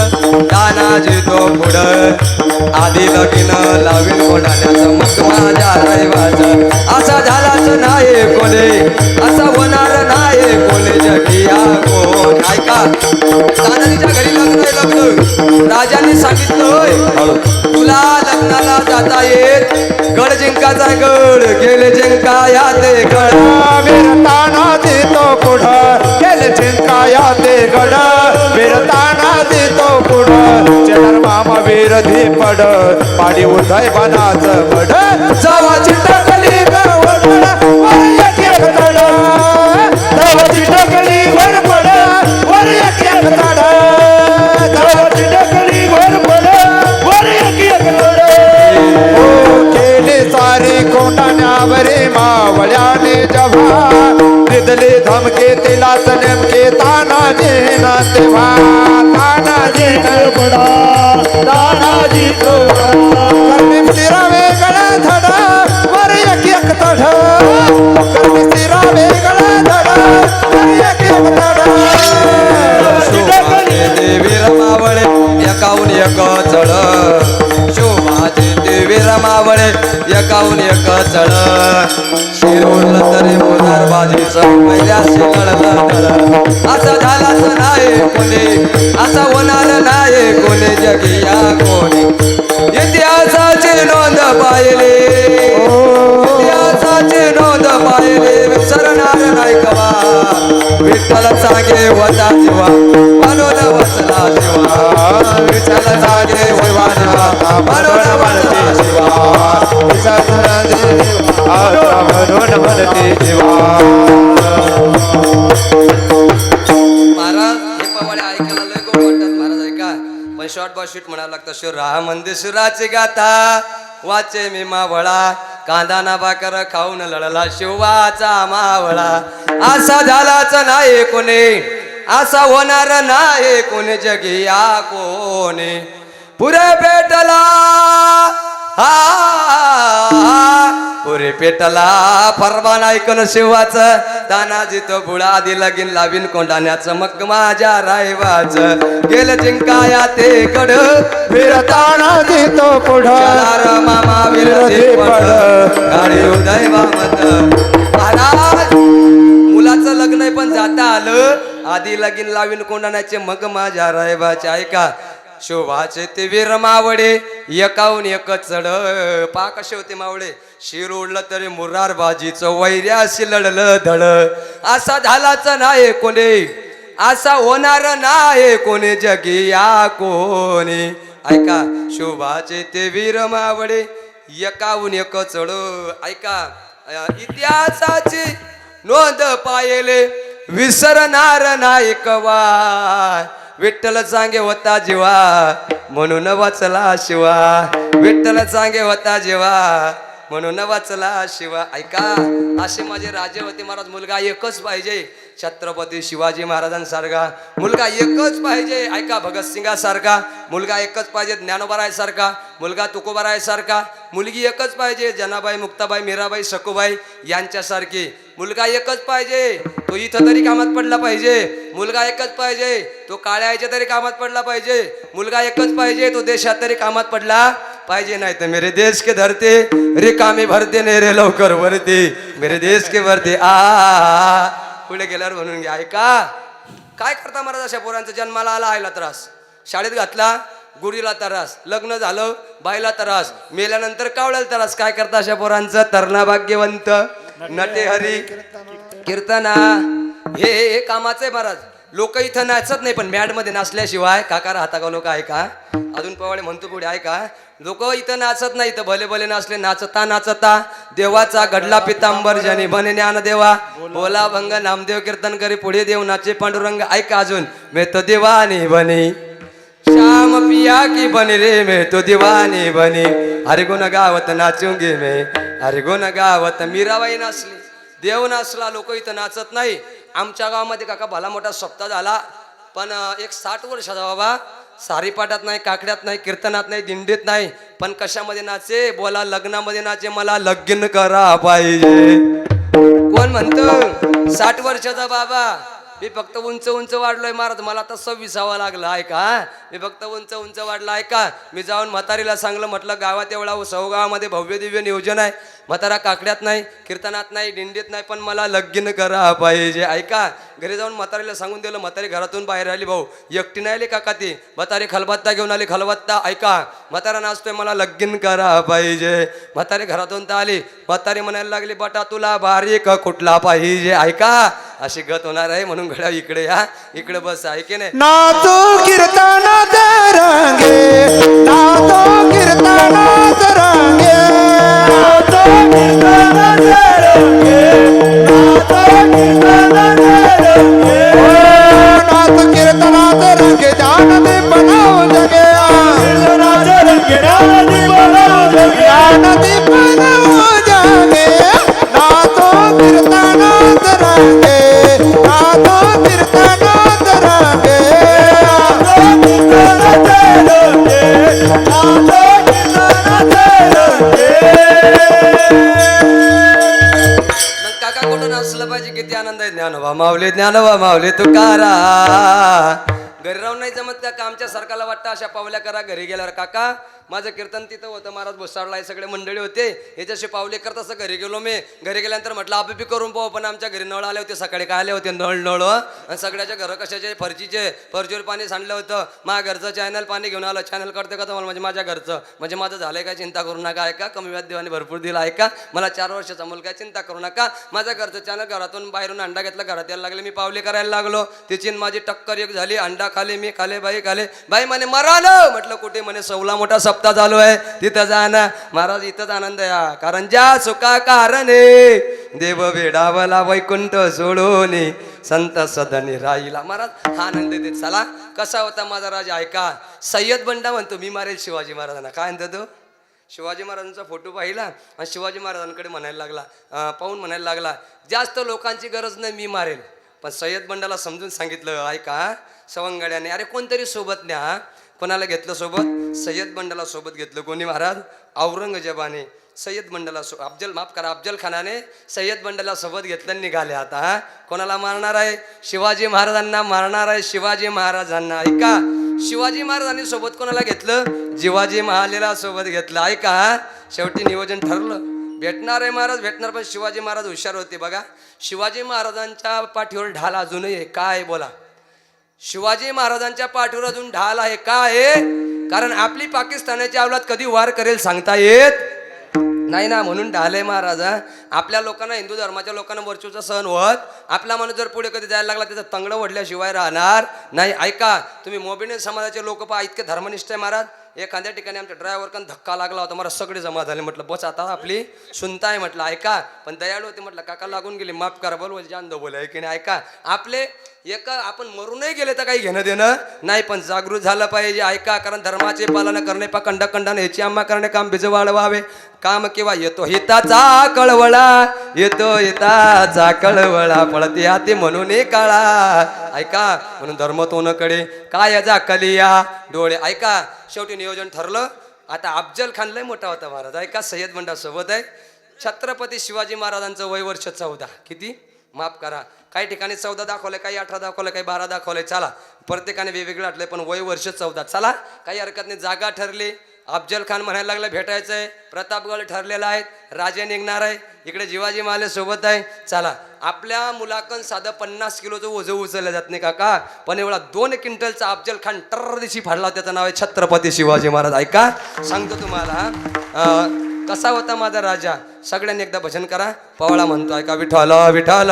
तानाजी तो पुढं आधी लगीन लावीन कोणाल्याचं मत माझ्या रहिवाचं असा झालाच नाही कोणी असा होणार नाही कोणी जगिया कोण ऐका तानाजीच्या घरी लग्न आहे लग्न राजांनी सांगितलं तुला लग्नाला जाता येत गड जिंकाचा गड गेले जिंकाया ते गड वीरताना तो पुढं गेले जिंकाया ते गड वीरताना रामवीर पड पाडी उदय बनाच बड जावाची टाकली गवड वर एक एक तड जावाची टाकली वर पड वर एक एक तड गावाची ढकली वर पड वर एक एक तड ओ केले सारी कोंडाण्यावरे मावळ्याने जव्हा रिदले धमके तिलाच नेमके तानाजी ना तेव्हा तानाजी पडा तानाजी तोडा कर्मी सिरा वेगळा धडा वर एक एक तड कर्मी सिरा वेगळा धडा वर एक एक तड शोभाचे देवी रमावळे एकाहून एक चढ शोभाचे देवी रमावळे एकाहून एक चढ शिरोडलं तरी मोदार बाजीचं पहिल्याशी लढलं धड असं झालाच नाही कोणी असं होणार नाही कोणी जगिया कोणी इतिहासाची नोंद पाहिली इतिहासाची नोंद पाहिली विसरणार नाही कवा विठ्ठल सांगे होता जीवा म्हणून वचला जीवा विठ्ठल सांगे होता जीवा म्हणून वचला जीवा म्हणून म्हणते जीवा महाराज हे पवाडे ऐकायला लय गोड वाटतात महाराज ऐका पण शॉर्ट बॉ शूट म्हणावं लागतं शिवराम मंदिर शिवराची गाथा वाचे मी मावळा कांदा ना भाकर खाऊन लढला शिवाचा मावळा असा झालाच नाही कोणी असा होणार नाही कोणी जगिया कोणी पुरे पेटला हा पुरे पेटला फरमान ऐकून शिवाचं तानाजी तो बुळा आधी लगीन लावीन कोंडाण्याचं मग माझ्या रायवाच गेलं जिंकाया ते कड फिरताना देतो पुढं मामा विरोधी पड गाडी उदय वामत महाराज मुलाचं लग्न आहे पण जाता आलं आधी लगीन लावीन कोंडाण्याचे मग माझ्या रायवाचे ऐका शोभाचे ते वीर मावळे एकाहून एक चढ पा कसे होते मावळे शिर उडलं तरी मुरार बाजीचं वैर्याशी लढलं धड असा झालाच नाही कोणी असा होणार नाही कोणी जगिया कोणी ऐका शोभाचे ते वीर मावळे एकाहून एक चढ ऐका इतिहासाची नोंद पायले विसरणार नाही कवा विठ्ठल सांगे होता जीवा म्हणून वाचला शिवा विठ्ठल सांगे होता जीवा म्हणून वाचला शिवा ऐका असे माझे राजे होते महाराज मुलगा एकच पाहिजे छत्रपती शिवाजी महाराजांसारखा मुलगा एकच पाहिजे ऐका भगतसिंगासारखा मुलगा एकच पाहिजे ज्ञानोबारायसारखा मुलगा तुकोबारायसारखा मुलगी एकच पाहिजे जनाबाई मुक्ताबाई मीराबाई सखूबाई यांच्यासारखी मुलगा एकच पाहिजे तो इथं तरी कामात पडला पाहिजे मुलगा एकच पाहिजे तो काळ्याच्या तरी कामात पडला पाहिजे मुलगा एकच पाहिजे तो देशात तरी कामात पडला पाहिजे नाही तर मेरे देश के धरते रिकामी भरते ने रे लवकर भरते मेरे देश के भरते आ पुढे गेल्यावर म्हणून घ्या ऐका काय करता महाराज अशा पोरांचा जन्माला आला आयला त्रास शाळेत घातला गुढीला त्रास लग्न झालं बाईला त्रास मेल्यानंतर कावळ्याला त्रास काय करता अशा पोरांचं तरणा भाग्यवंत नटे हरी कीर्तना हे कामाचं आहे महाराज लोक इथं नाचत नाही पण मॅड मध्ये नाचल्याशिवाय काका राहता का लोक ऐका अजून पवाळे म्हणतो पुढे ऐका लोक इथं नाचत नाही तर भले भले नाचले नाचता नाचता देवाचा घडला पितांबर जनी बने ज्ञान देवा बोला भंग नामदेव कीर्तन करी पुढे देव नाचे पांडुरंग ऐका अजून मे तो दिवानी बनी श्याम पिया की बनी रे मे तो दिवानी बनी हरे गुण गावत नाचूंगी मैं हरे गुण गावत मीराबाई नाचली देव नाचला लोक इथं नाचत नाही आमच्या गावामध्ये काका भला मोठा सप्ताह झाला पण एक 60 वर्षाचा बाबा सारीपाटात नाही काकड्यात नाही कीर्तनात नाही दिंडीत नाही पण कशामध्ये नाचे बोला लग्नामध्ये नाचे मला लग्न करा पाहिजे कोण म्हणतं 60 वर्षाचा बाबा मी फक्त उंच उंच वाढलोय महाराज मला आता 26वा लागला ऐका मी फक्त उंच उंच वाढला ऐका मी जाऊन म्हातारीला सांगलं म्हटलं गावात एवढा सौ गावामध्ये भव्य दिव्य नियोजन आहे म्हातारा काकड्यात नाही, कीर्तनात नाही, दिंडीत नाही, पण मला लगीन करा पाहिजे. ऐका, घरी जाऊन म्हातारीला सांगून दिलं. म्हातारी घरातून बाहेर आली. भाऊ एकटी नाही आली काका ती, म्हातारी खलबत्ता घेऊन आली. खलबत्ता ऐका, म्हातारा नाचतोय, मला लगीन करा पाहिजे. म्हातारी घरातून तर आली. म्हातारी म्हणायला लागली, बटा तुला बारीक कुठला पाहिजे. ऐका, अशी गत होणार आहे, म्हणून घड्या इकडे या, इकडे बस. ऐके नाही, नाचो कीर्तनात रंगे, नाचो कीर्तनात रंगे, नाचो कीर्तनात रंगे, नाचो कीर्तनात रंगे, नाच कीर्तनात रंगे, जानदीप बनाओ जगे, कीर्तनात रंगे, जानदीप बनाओ जगे, जानदीप बनाओ जगे, नाचो कीर्तनात रंगे, नाचो कीर्तनात रंगे, नाचो कीर्तनात रंगे, नाचो कीर्तनात रंगे. मग काका कुठून असलं पाहिजे? किती आनंद आहे. ज्ञानोबा माऊली तुकारा. घरी राहून नाही जमत का? आमच्या सरकारला वाटतं अशा पावल्या करा घरी गेल्यावर. काका माझं कीर्तन तिथं होतं, महाराज भुसावळला सगळे मंडळी होते, याच्याशी पावले करत असं घरी गेलो मी. घरी गेल्यानंतर म्हटलं आपिपी करून पाहू, पण आमच्या घरी नळ आले होते. सकाळी काय आले होते नळ आणि सगळ्याच्या घरं कशाचे फरचीवर पाणी सांडलं होतं. माझ्या घरचं चॅनल पाणी घेऊन आलं. चॅनल करते का तुम्हाला? म्हणजे माझ्या घरचं, म्हणजे माझं झालंय काय चिंता करू नका. ऐका, कमी व्याज देवाने भरपूर दिला. ऐका, मला 4 वर्षाचा मुलगा, चिंता करू नका. माझ्या घरचं चॅनल, घरातून बाहेरून अंडा घेतला, घरात यायला लागले. मी पावले करायला लागलो. तिची माझी टक्कर एक झाली. अंडा खाले, मी खाले, बाई खाले. बाई म्हणे मरालो. म्हटलं कुठे? म्हणे 16 मोठा सप्ताह चालू आहे, तिथं जा ना. महाराज इथंच आनंद या, कारण ज्या सुखा कारणे देव वेडावला वैकुंठ सोडून संत सदनी राहिला. महाराज हा आनंद देत. चला, कसा होता माझा राजा? ऐका, सय्यद बंडा म्हणतो मी मारेल शिवाजी महाराजांना. काय म्हणतो तो? शिवाजी महाराजांचा फोटो पाहिला आणि शिवाजी महाराजांकडे म्हणायला लागला, पाहून म्हणायला लागला, जास्त लोकांची गरज नाही, मी मारेल. पण सय्यद बंडाला समजून सांगितलं, ऐका सवंगड्याने, अरे कोणतरी सोबत न्या. कोणाला घेतलं सोबत? सय्यद बंडाला सोबत घेतलं. कोणी महाराज? औरंगजेबाने सय्यद बंडाला अफजल खानाने सय्यद बंडाला सोबत घेतलं, निघाले. आता कोणाला मारणार आहे? शिवाजी महाराजांना मारणार आहे. शिवाजी महाराजांना. ऐका, शिवाजी महाराजांनी सोबत कोणाला घेतलं? जिवाजी महालेला सोबत घेतलं. ऐका, शेवटी नियोजन ठरलं, भेटणार आहे महाराज, भेटणार. पण शिवाजी महाराज हुशार होते. बघा, शिवाजी महाराजांच्या पाठीवर ढाल अजूनही आहे. काय बोला? शिवाजी महाराजांच्या पाठीवर अजून ढाल आहे. का आहे? कारण आपली पाकिस्तानाची अवलाद कधी वार करेल सांगता येत नाही ना, म्हणून ढाल आहे महाराजा. आपल्या लोकांना, हिंदू धर्माच्या लोकांना वरचूचा सहन होत. आपला माणूस जर पुढे कधी जायला लागला, त्याचं तंगडं ओढल्याशिवाय राहणार नाही. ऐका, तुम्ही मोबिने समाजाचे लोक पहा, इतके धर्मनिष्ठ आहे महाराज. एखाद्या ठिकाणी आमच्या ड्रायव्हर धक्का लागला होता, मला सगळे जमा झाले. म्हटलं बस आता आपली सुनताय. म्हटलं ऐका, पण दयाळू होते. म्हटलं काका लागून गेले, माफ करा, बोल जान दो बोला. की नाही? ऐका, आपले आपण मरूनही गेले तर काही घेणं देणं नाही, पण जागृत झालं पाहिजे. ऐका, कारण धर्माचे पालन करणे पा खंडाखंडाने ह्याची आम्हा करणे काम भिज वाढवावे. काम केव्हा येतो? हिताचा कळवळा येतो, हिताचा कळवळा पळते हाती म्हणून काळा. ऐका, म्हणून धर्म तोनकडे काय जाकलिया डोळे. ऐका, शेवटी नियोजन ठरलं. आता अफजल खान लय मोठा होता महाराज. ऐका, सय्यद बंडा सोबत आहे. छत्रपती शिवाजी महाराजांचं वय वर्ष 14. किती? माफ करा, काही ठिकाणी 14 दाखवलंय, काही 18 दाखवलंय, काही 12 दाखवलंय. चला, प्रत्येकाने वेगवेगळं आटलंय, पण वय वर्ष 14. चला, काही हरकत नाही. जागा ठरली. अफजल खान म्हणायला लागला भेटायचंय. प्रतापगड ठरलेला आहे, राजे निघणार आहे. इकडे जिवाजी महाले सोबत आहे. चला, आपल्या मुलाकन साधं 50 किलोचं ओझं उचललं जात नाही काका, पण एवढा 2 क्विंटलचा अफजल खान टर दिवशी फाडला. त्याचं नाव आहे छत्रपती शिवाजी महाराज. ऐका, सांगतो तुम्हाला कसा होता माझा राजा. सगळ्यांनी एकदा भजन करा. पवळा म्हणतो, ऐका, विठ्ठल विठ्ठल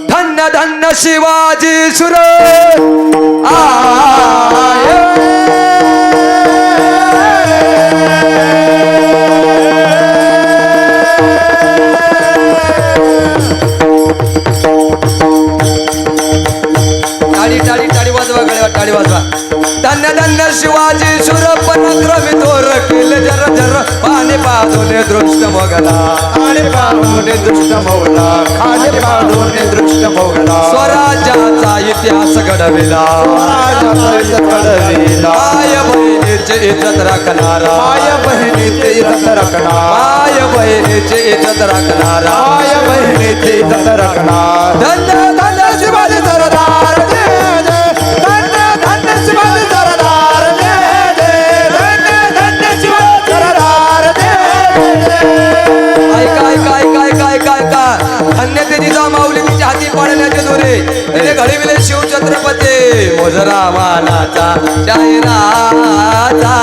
धन्य धन्य शिवाजी सुर टाळी टाळी टाळी वाजवा, गळ्यावर टाळी वाजवा. धन्य धन्य शिवाजी सुर पराक्रमी थोर केले जर जर पाणी पाहूने दृष्ट मोगला, पाणी पाहूने दृष्ट मोगला, खाली पाहूने दृष्ट मोगला. स्वराज्याचा इतिहास घडविला, माय बहिणीचे इज्जत राखणारा, माय बहिणीचे इज्जत राखणारा, माय बहिणीचे इज्जत राखणारा, माय बहिणीचे इज्जत राखणारा. धन्य धन्य शिवाजी सरदार जय जय, धन्य धन्य शिवाजी सरदार जय तिचा माऊली तिच्या हाती पाडण्याचे दोरे तिने घडविले शिवछत्रपती मोजरा मानाचा जाहिराचा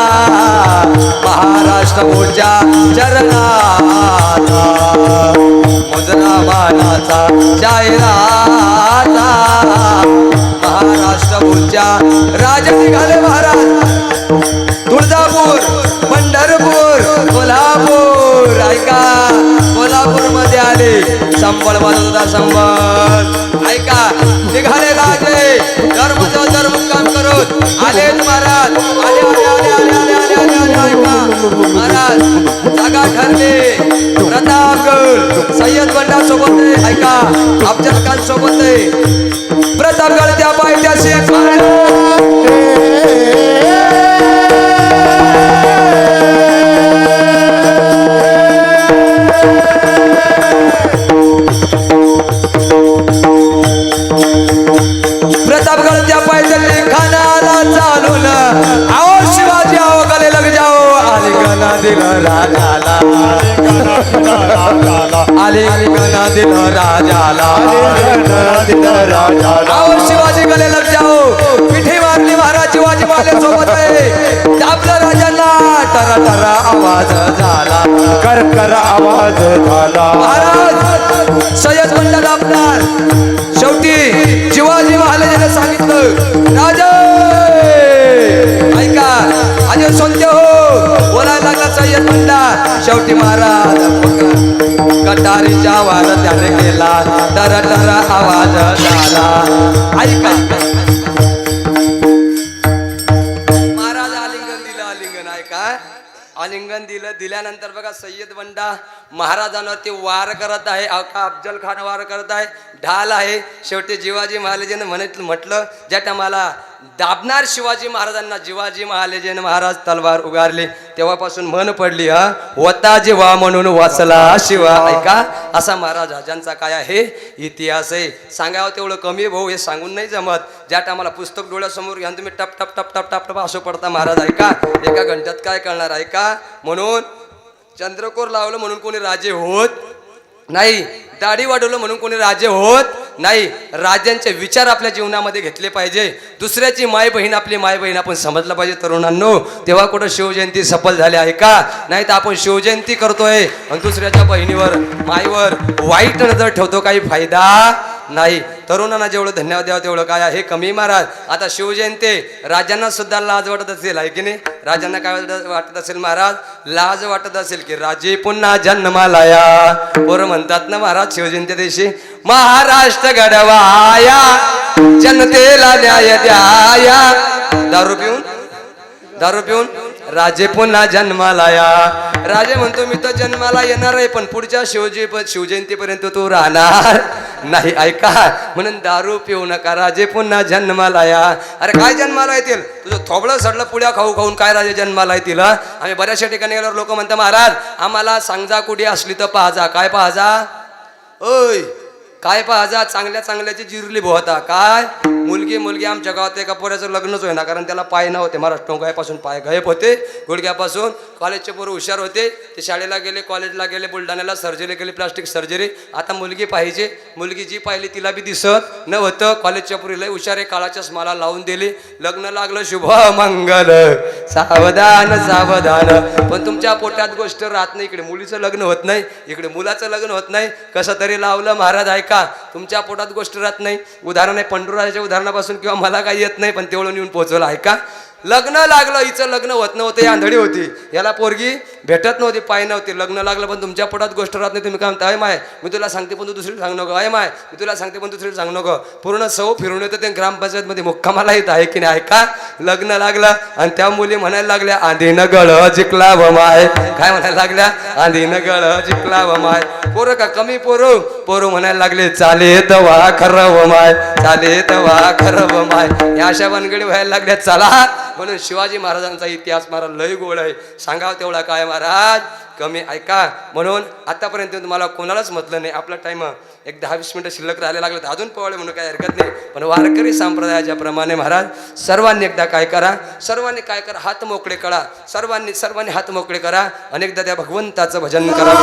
महाराष्ट्र मोर्चा चरणाचा मोजरा मानाचा जाहिराचा महाराष्ट्र मोर्चा राजा निघाले महाराज तुळजापूर पंढरपूर कोल्हापूर ऐका कोल्हापूर मध्ये आले संबळ वाजत होता संबळ ऐका निघाले राजे धर्म काम करत आले महाराज आले आले आले आले आले आले आले आले ऐका महाराज जागा ठरले प्रतापगड सय्यद बंडा सोबत आहे ऐका अफजल खान सोबत आहे प्रतापगड त्या पायथ्याशी प्रतापगड त्या पायथ्याशी खानाला चालून आओ शिवाजी आओ गले लग जाओ आलिंगना दिलं राजाला आलिंगना दिलं राजाला आओ शिवाजी गले लग जाओ पिठी मारली महाराज शिवाजी माले सोबत आहे आपल्या राजाला टरा टरा आवाज झाला कर कर आवाज झाला महाराज सय्यद मंडळ आपणार शेवटी शिवाजी महाराजांनी सांगितलं राजा ऐका अजय सोनते हो बोलायला लागला सय्यद मंडळ शेवटी महाराज कटारीच्या आवाज त्याने केला तर तर आवाज झाला ऐका महाराज आलिंगन दिलं आलिंगन ऐका आलिंगन दिल्यानंतर बघा सय्यद बंडा महाराजांवर ते वार करत आहे अफजल खान वार करत आहे ढाल आहे शेवटी शिवाजी महाराजांनी म्हटलं ज्या टायमाला दाबणार शिवाजी महाराजांना शिवाजी महाराजांनी महाराज तलवार उगारली तेव्हापासून मन पडली होता जेव्हा म्हणून वाचला शिवा ऐका असा महाराज राजांचा काय आहे इतिहास आहे सांगावं तेवढं कमी भाऊ हे सांगून नाही जमत ज्या टायमाला पुस्तक डोळ्यासमोर घ्या तुम्ही टप टप टप टप टप टप असं पडता महाराज ऐका एका घंट्यात काय करणार ऐका म्हणून चंद्रकोर लावलं म्हणून कोणी राजे होत नाही दाढी वाढवलं म्हणून कोणी राजे होत नाही राजांचे विचार आपल्या जीवनामध्ये घेतले पाहिजे दुसऱ्याची माय बहीण आपली माय बहीण आपण समजलं पाहिजे तरुणांनो तेव्हा कुठं शिवजयंती सफल झाली आहे का नाही तर आपण शिवजयंती करतोय आणि दुसऱ्याच्या बहिणीवर माईवर वाईट नजर ठेवतो काही फायदा नाही तरुणांना जेवढं धन्यवाद द्यावं तेवढं काय आहे कमी महाराज आता शिवजयंती राजांना सुद्धा लाज वाटत असेल आहे की नाही राजांना काय वाटत असेल महाराज लाज वाटत असेल की राजे पुन्हा जन्माला या पोरं म्हणतात ना महाराज शिवजयंती दिवशी महाराष्ट्र घडवाया जनतेला न्याय द्याया दारू पिऊन राजे पुन्हा जन्माला या राजे म्हणतो मी तर जन्माला येणार आहे पण पुढच्या शिवजयंतीपर्यंत तू राहणार नाही ऐका म्हणून दारू पिऊ नका राजे पुन्हा जन्माला या अरे काय जन्माला येतील तुझं थोबडं सडलं पुड्या खाऊ खाऊन काय राजे जन्माला येतील आम्ही बऱ्याचशा ठिकाणी गेल्यावर लोक म्हणतात महाराज आम्हाला सांगजा कुडी असली तर पाहजा काय पाहजा ओय काय पाहजा चांगल्या चांगल्याची जिरली भोवता काय मुलगी आमच्या गावात एका पोऱ्याचं लग्नच होईना कारण त्याला पाय नव्हते महाराज टोंगापासून पाय गायब होते गुडघ्यापासून कॉलेजचे पोरं हुशार होते ते शाळेला गेले कॉलेजला गेले बुलढाण्याला सर्जरी केली प्लास्टिक सर्जरी आता मुलगी पाहिजे मुलगी जी पाहिली तिला बी दिसत नव्हतं कॉलेजच्या पोरीला हुशार आहे काळाच्या स्माला लावून दिली लग्न लागलं शुभ मंगल सावधान सावधान पण तुमच्या पोटात गोष्ट राहत नाही इकडे मुलीचं लग्न होत नाही इकडे मुलाचं लग्न होत नाही कसं तरी लावलं महाराज ऐका तुमच्या पोटात गोष्ट राहत नाही उदाहरण आहे पंढरराजाच्या उदाहरणापासून किंवा मला काही येत नाही पण तेवढं येऊन पोहोचवलं ऐका लग्न लागलं हिचं लग्न होत नव्हतं आंधळी होती याला पोरगी भेटत नव्हती पाय नव्हती लग्न लागलं पण तुमच्या पोटात गोष्ट राहत नाही तुम्ही काय म्हणता अय माय मी तुला सांगते पण तू दुसरी सांगू नको अय माय मी तुला सांगते पण दुसरी सांगू नको पूर्ण सौ फिरून येतं ते ग्रामपंचायतमध्ये मुक्कामाला येत आहे की नाही ऐका लग्न लागलं आणि त्या मुली म्हणायला लागल्या आंधीनं गळ जिंकला व माय काय म्हणायला लागल्या आंधीनं गळ जिंकला व माय पोरं का कमी पोरं म्हणायला लागले चाले तवा खरं व माय चाले तवा खरं व माय या अशा बनगडी व्हायला लागल्या चला म्हणून शिवाजी महाराजांचा इतिहास महाराज लय गोड आहे सांगावं तेवढा काय महाराज कमी ऐका म्हणून आतापर्यंत तुम्हाला कोणालाच म्हटलं नाही आपला टाइम एक 10-20 मिनिटं शिल्लक राहायला लागलं तर अजून पवळे म्हणून काही हरकत नाही पण वारकरी संप्रदायाच्या प्रमाणे महाराज सर्वांनी एकदा काय करा हात मोकळे करा सर्वांनी हात मोकळे करा अनेकदा त्या भगवंताचं भजन करा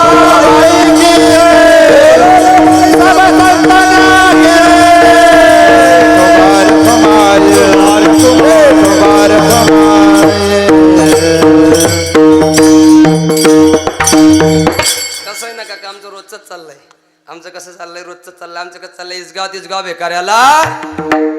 चाललंय रोजचं चाललंय आमचं कसं चाललंय इसगाव तिसगाव बेकार्याला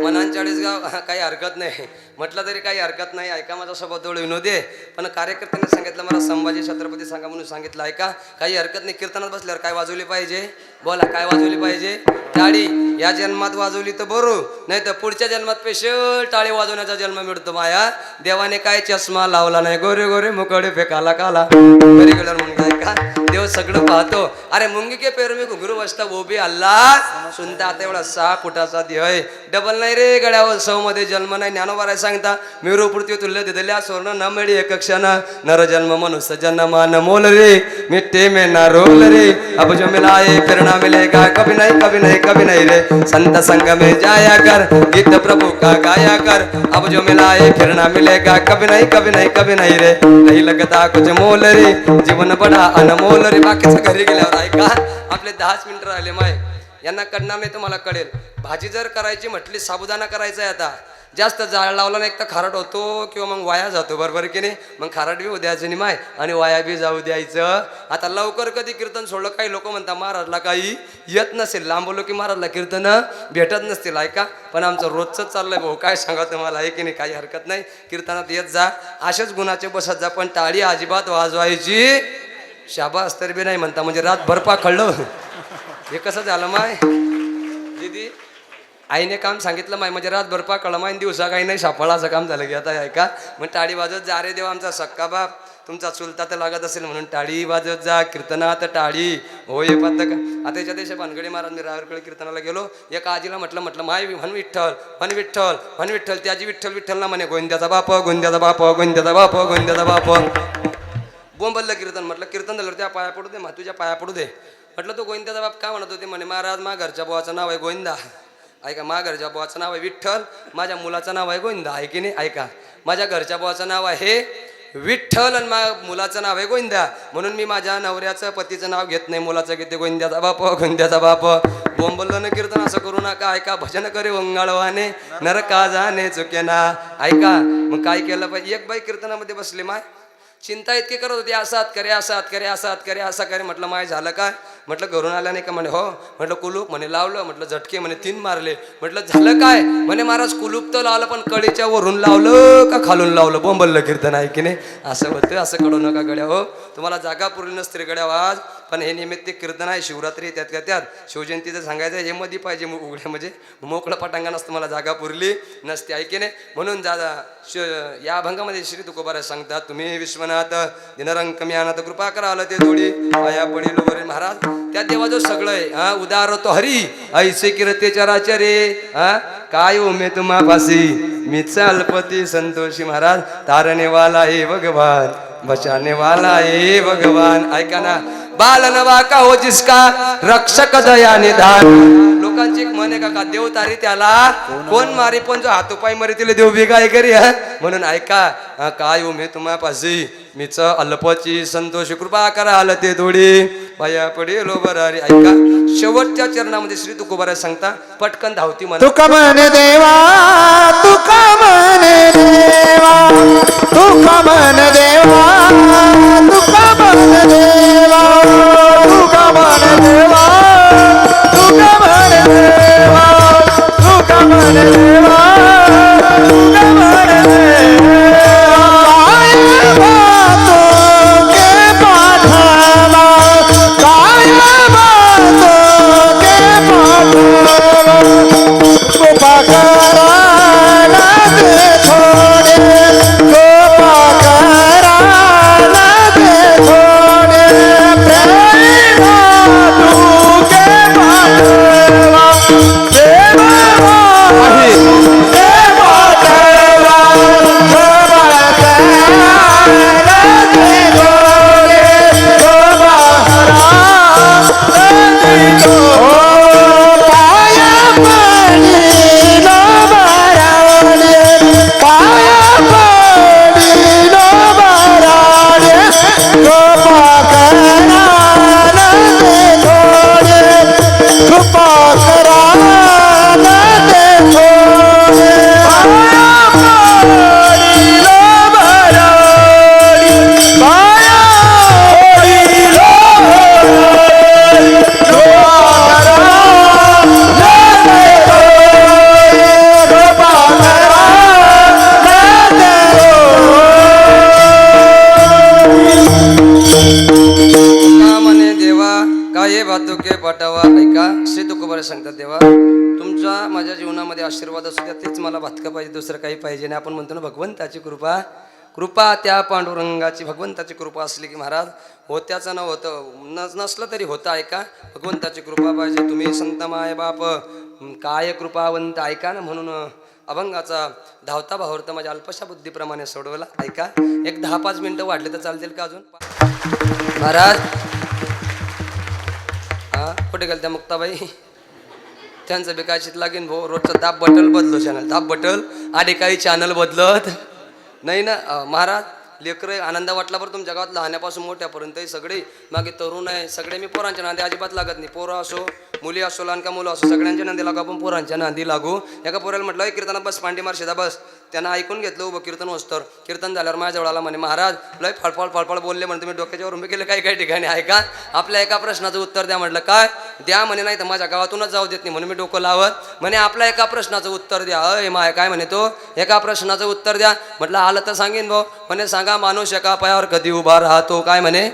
मनांचाळीस गाव काही हरकत नाही म्हटलं तरी काही हरकत नाही. ऐका माझा स्वभाव थोडं विनोदी आहे पण कार्यकर्त्यांनी सांगितलं मला संभाजी छत्रपती सांगा म्हणून सांगितलं. ऐका काही हरकत नाही. कीर्तनात बसल्यावर काय वाजवली पाहिजे बोला काय वाजवली पाहिजे टाळी. या जन्मात वाजवली तर बरो नाही तर पुढच्या जन्मात स्पेशल टाळी वाजवण्याचा जन्म मिळतो. माया देवाने काय चष्मा लावला नाही गोरे गोरे मुकडे फेकाला काला घरी गेल्यावर म्हणून ऐका देव सगळं पाहतो. अरे मुंगी के पेरू मी घुंगरू बसता वो भी अल्लाह सुनता. आता एवढा 6 फुटाचा देव आहे डबल नाही रे गड्यावर 100 मध्ये जन्म नाही. ज्ञानोबा सांगता मेरो पृथ्वी तुल्य दिदल्या स्वर्ण न मिळी एक क्षण नर जन्म मनुष्य जन्म न मोल रे मिट्टे में ना रोल रे अब जो मिला है फिर ना मिलेगा कभी नहीं कभी नहीं कभी नहीं रे संत संग में जाया कर गीत प्रभु का गाया कर अब जो मिला है फिर ना मिलेगा कभी नहीं कभी नहीं कभी नहीं रे नहीं लगता कुछ मोल रे जीवन बडा अनमोल रे. बाकीचं घरी गेल्यावर ऐका आपले 10 मिनिटं राहिले माय यांना कडणार नाही तुम्हाला कळेल. भाजी जर करायची म्हटली साबुदाणा करायचा आहे आता जास्त जाळ लावला नाही एक तर खारट होतो किंवा मग वाया जातो बरोबर की नाही. मग खारट बी होऊ द्यायचं नाही माय आणि वाया बी जाऊ द्यायचं. आता लवकर कधी कीर्तन सोडलं काही लोक म्हणतात महाराजला काही येत नसेल लांबवलो की महाराजला कीर्तन भेटत नसतील. ऐका पण आमचं रोजच चाललंय भाऊ काय सांगा तुम्हाला आहे की नाही काही हरकत नाही. कीर्तनात येत जा असेच गुणाचे बसत जा पण टाळी अजिबात वाजवायची शाबास तर बी नाही म्हणता म्हणजे रात भरपा खळलं. हे कसं झालं माय दीदी आईने काम सांगितलं माय म्हणजे रात भरपा कळलं माय दिवसा काही नाही सापडला असं काम झालं की आता ऐका मग टाळी वाजत जा रे देव आमचा सक्का बाप तुमचा चुलता तर लागत असेल म्हणून टाळी वाजत जा कीर्तनात टाळी हो हे पत्ता का. आता याच्या देशा भानगडी महाराज मी रायरकडे कीर्तनाला गेलो एका आजीला म्हटलं माय म्हण विठ्ठल म्हण विठ्ठल म्हण विठ्ठल ती आजी विठ्ठल विठ्ठल ना म्हणे गोंद्याचा बाप गोंद्याचा बाप गोंद्याचा बाप गोंद्याचा बाप बोंबललं कीर्तन. म्हटलं कीर्तन झालं त्या पाया पडू दे तुझ्या पाया पडू दे. म्हटलं तो गोविंदाचा बाप काय म्हणत होते म्हणे महाराज मा घरच्या बुवाचं नाव आहे गोविंदा. ऐका मा घरच्या बुवाचं नाव आहे विठ्ठल माझ्या मुलाचं नाव आहे गोविंदा आहे की नाही. ऐका माझ्या घरच्या बुवाचं नाव आहे विठ्ठल आणि मुलाचं नाव आहे गोविंदा म्हणून मी माझ्या नवऱ्याचं पतीचं नाव घेत नाही मुलाचं घेते गोविंद्याचा बाप गोविंद्याचा बाप. बोंबललं न कीर्तन असं करू नका. ऐका भजन करे वंगाळवाने नरका जाणे चुके ना. ऐका मग काय केलं पाहिजे. एक बाई कीर्तनामध्ये बसले माय चिंता इतकी करत होती असात करे असात करे असात करे असं करे. म्हटलं माय झालं काय म्हटलं घरून आल्या नाही का म्हणे हो म्हटलं कुलूप म्हणे लावलं म्हटलं झटके म्हणे 3 मारले. म्हटलं झालं काय म्हणे महाराज कुलूप तर लावलं पण कळीच्या वरून लावलं का खालून लावलं. बोंबललं कीर्तन आहे की नाही. असं होतं असं करू नका गड्या हो तुम्हाला जागा पुरली नसते गड्या आज पण हे निमित्त कीर्तन आहे शिवरात्री त्यात शिवजयंतीचं सांगायचं हे मध्ये पाहिजे उघड्या म्हणजे मोकळं पटांगण असतं मला जागा पुरली नसते ऐके नाही. म्हणून या अभंगामध्ये श्री तुकोबारा सांगतात तुम्ही विश्वनाथ दिनरंग कमी आणत कृपा करा आलं ते थोडी पाया पडील वगैरे महाराज त्या देवाचं सगळं आहे. हा उदार तो हरी ऐसे किरते चराचरे हा काय उमे तुम्हा पासी मी चालपती संतोषी महाराज तारणे वाला हे भगवान बचाने वाला हे भगवान. ऐका ना बाल नवा का हो जिसका रक्षक दया निधान. लोकांची एक म्हण आहे का देव तारी त्याला कोण मारी पण जो हातोपाय मरी तिला देव बिगाय करी हा म्हणून ऐका काय उमे तुम्हा पासी मीच अल्पची संतोष कृपा करा आलं ते थोडी पाया पडेलो बरारी. ऐका शेवटच्या चरणामध्ये श्री तुकोबारा सांगता पटकन धावती म्हणा तुका म्हणे देवा तुका म्हणे देवा तुका म्हणे देवा तुका म्हणे देवा तुका म्हणे देवा तुका म्हणे देवा तुका म्हणे देवा तुका म्हणे देवा प्रेम महाराज सांगतात देवा तुमच्या माझ्या जीवनामध्ये आशीर्वाद असू द्या, तेच मला भातका पाहिजे, दुसरं काही पाहिजे नाही. आपण म्हणतो ना भगवंताची कृपा, कृपा त्या पांडुरंगाची, भगवंताची कृपा असली की महाराज होत्याचं न होतं, नसलं तरी होतं. ऐका, भगवंताची कृपा पाहिजे. तुम्ही संत माय बाप काय कृपावंत, ऐका ना. म्हणून अभंगाचा धावता भावार्थ माझ्या अल्पशा बुद्धीप्रमाणे सोडवला. ऐका, एक 10-5 मिनटं वाढले तर चालतील का अजून महाराज? हा, कुठे गेल त्या मुक्ताबाई? त्यांचं बेकायचित लागेन भाऊ. रोजचं दाब बटल बदलो, चॅनल दाब बटल आणि काही चॅनल बदलत नाही ना महाराज. लेकरं आनंद वाटला बरं तुमच्या गावात, लहान्यापासून मोठ्यापर्यंत सगळे मागे तरुण आहे सगळे. मी पोरांच्या नांदी अजिबात लागत नाही. पोरं असो मुली असो लहान का मुलं असो सगळ्यांच्या नांदी लागू, आपण पोरांच्या नांदी लागू. एका पोराला म्हटलं कीर्तनात बस, पांडी मार शेदा बस. त्यांना ऐकून घेतलं उभं कीर्तन वस्तर. कीर्तन झाल्यावर माझ्या जवळ आला म्हणे महाराज लय फळफळ बोलले म्हणे, तुम्ही डोक्याच्यावर उभे केले काही काही ठिकाणी. ऐका, आपल्या एका प्रश्नाचं उत्तर द्या. म्हटलं काय द्या म्हणे, नाही तर माझ्या गावातूनच जाऊ देत नाही म्हणून मी डोकं लावत. म्हणे आपल्या एका प्रश्नाचं उत्तर द्या. अय माय काय म्हणे तो, एका प्रश्नाचं उत्तर द्या. म्हटलं आलं तर सांगेन भाऊ. म्हणे सांगा माणूस एका पायावर कधी उभा राहतो? काय म्हणे,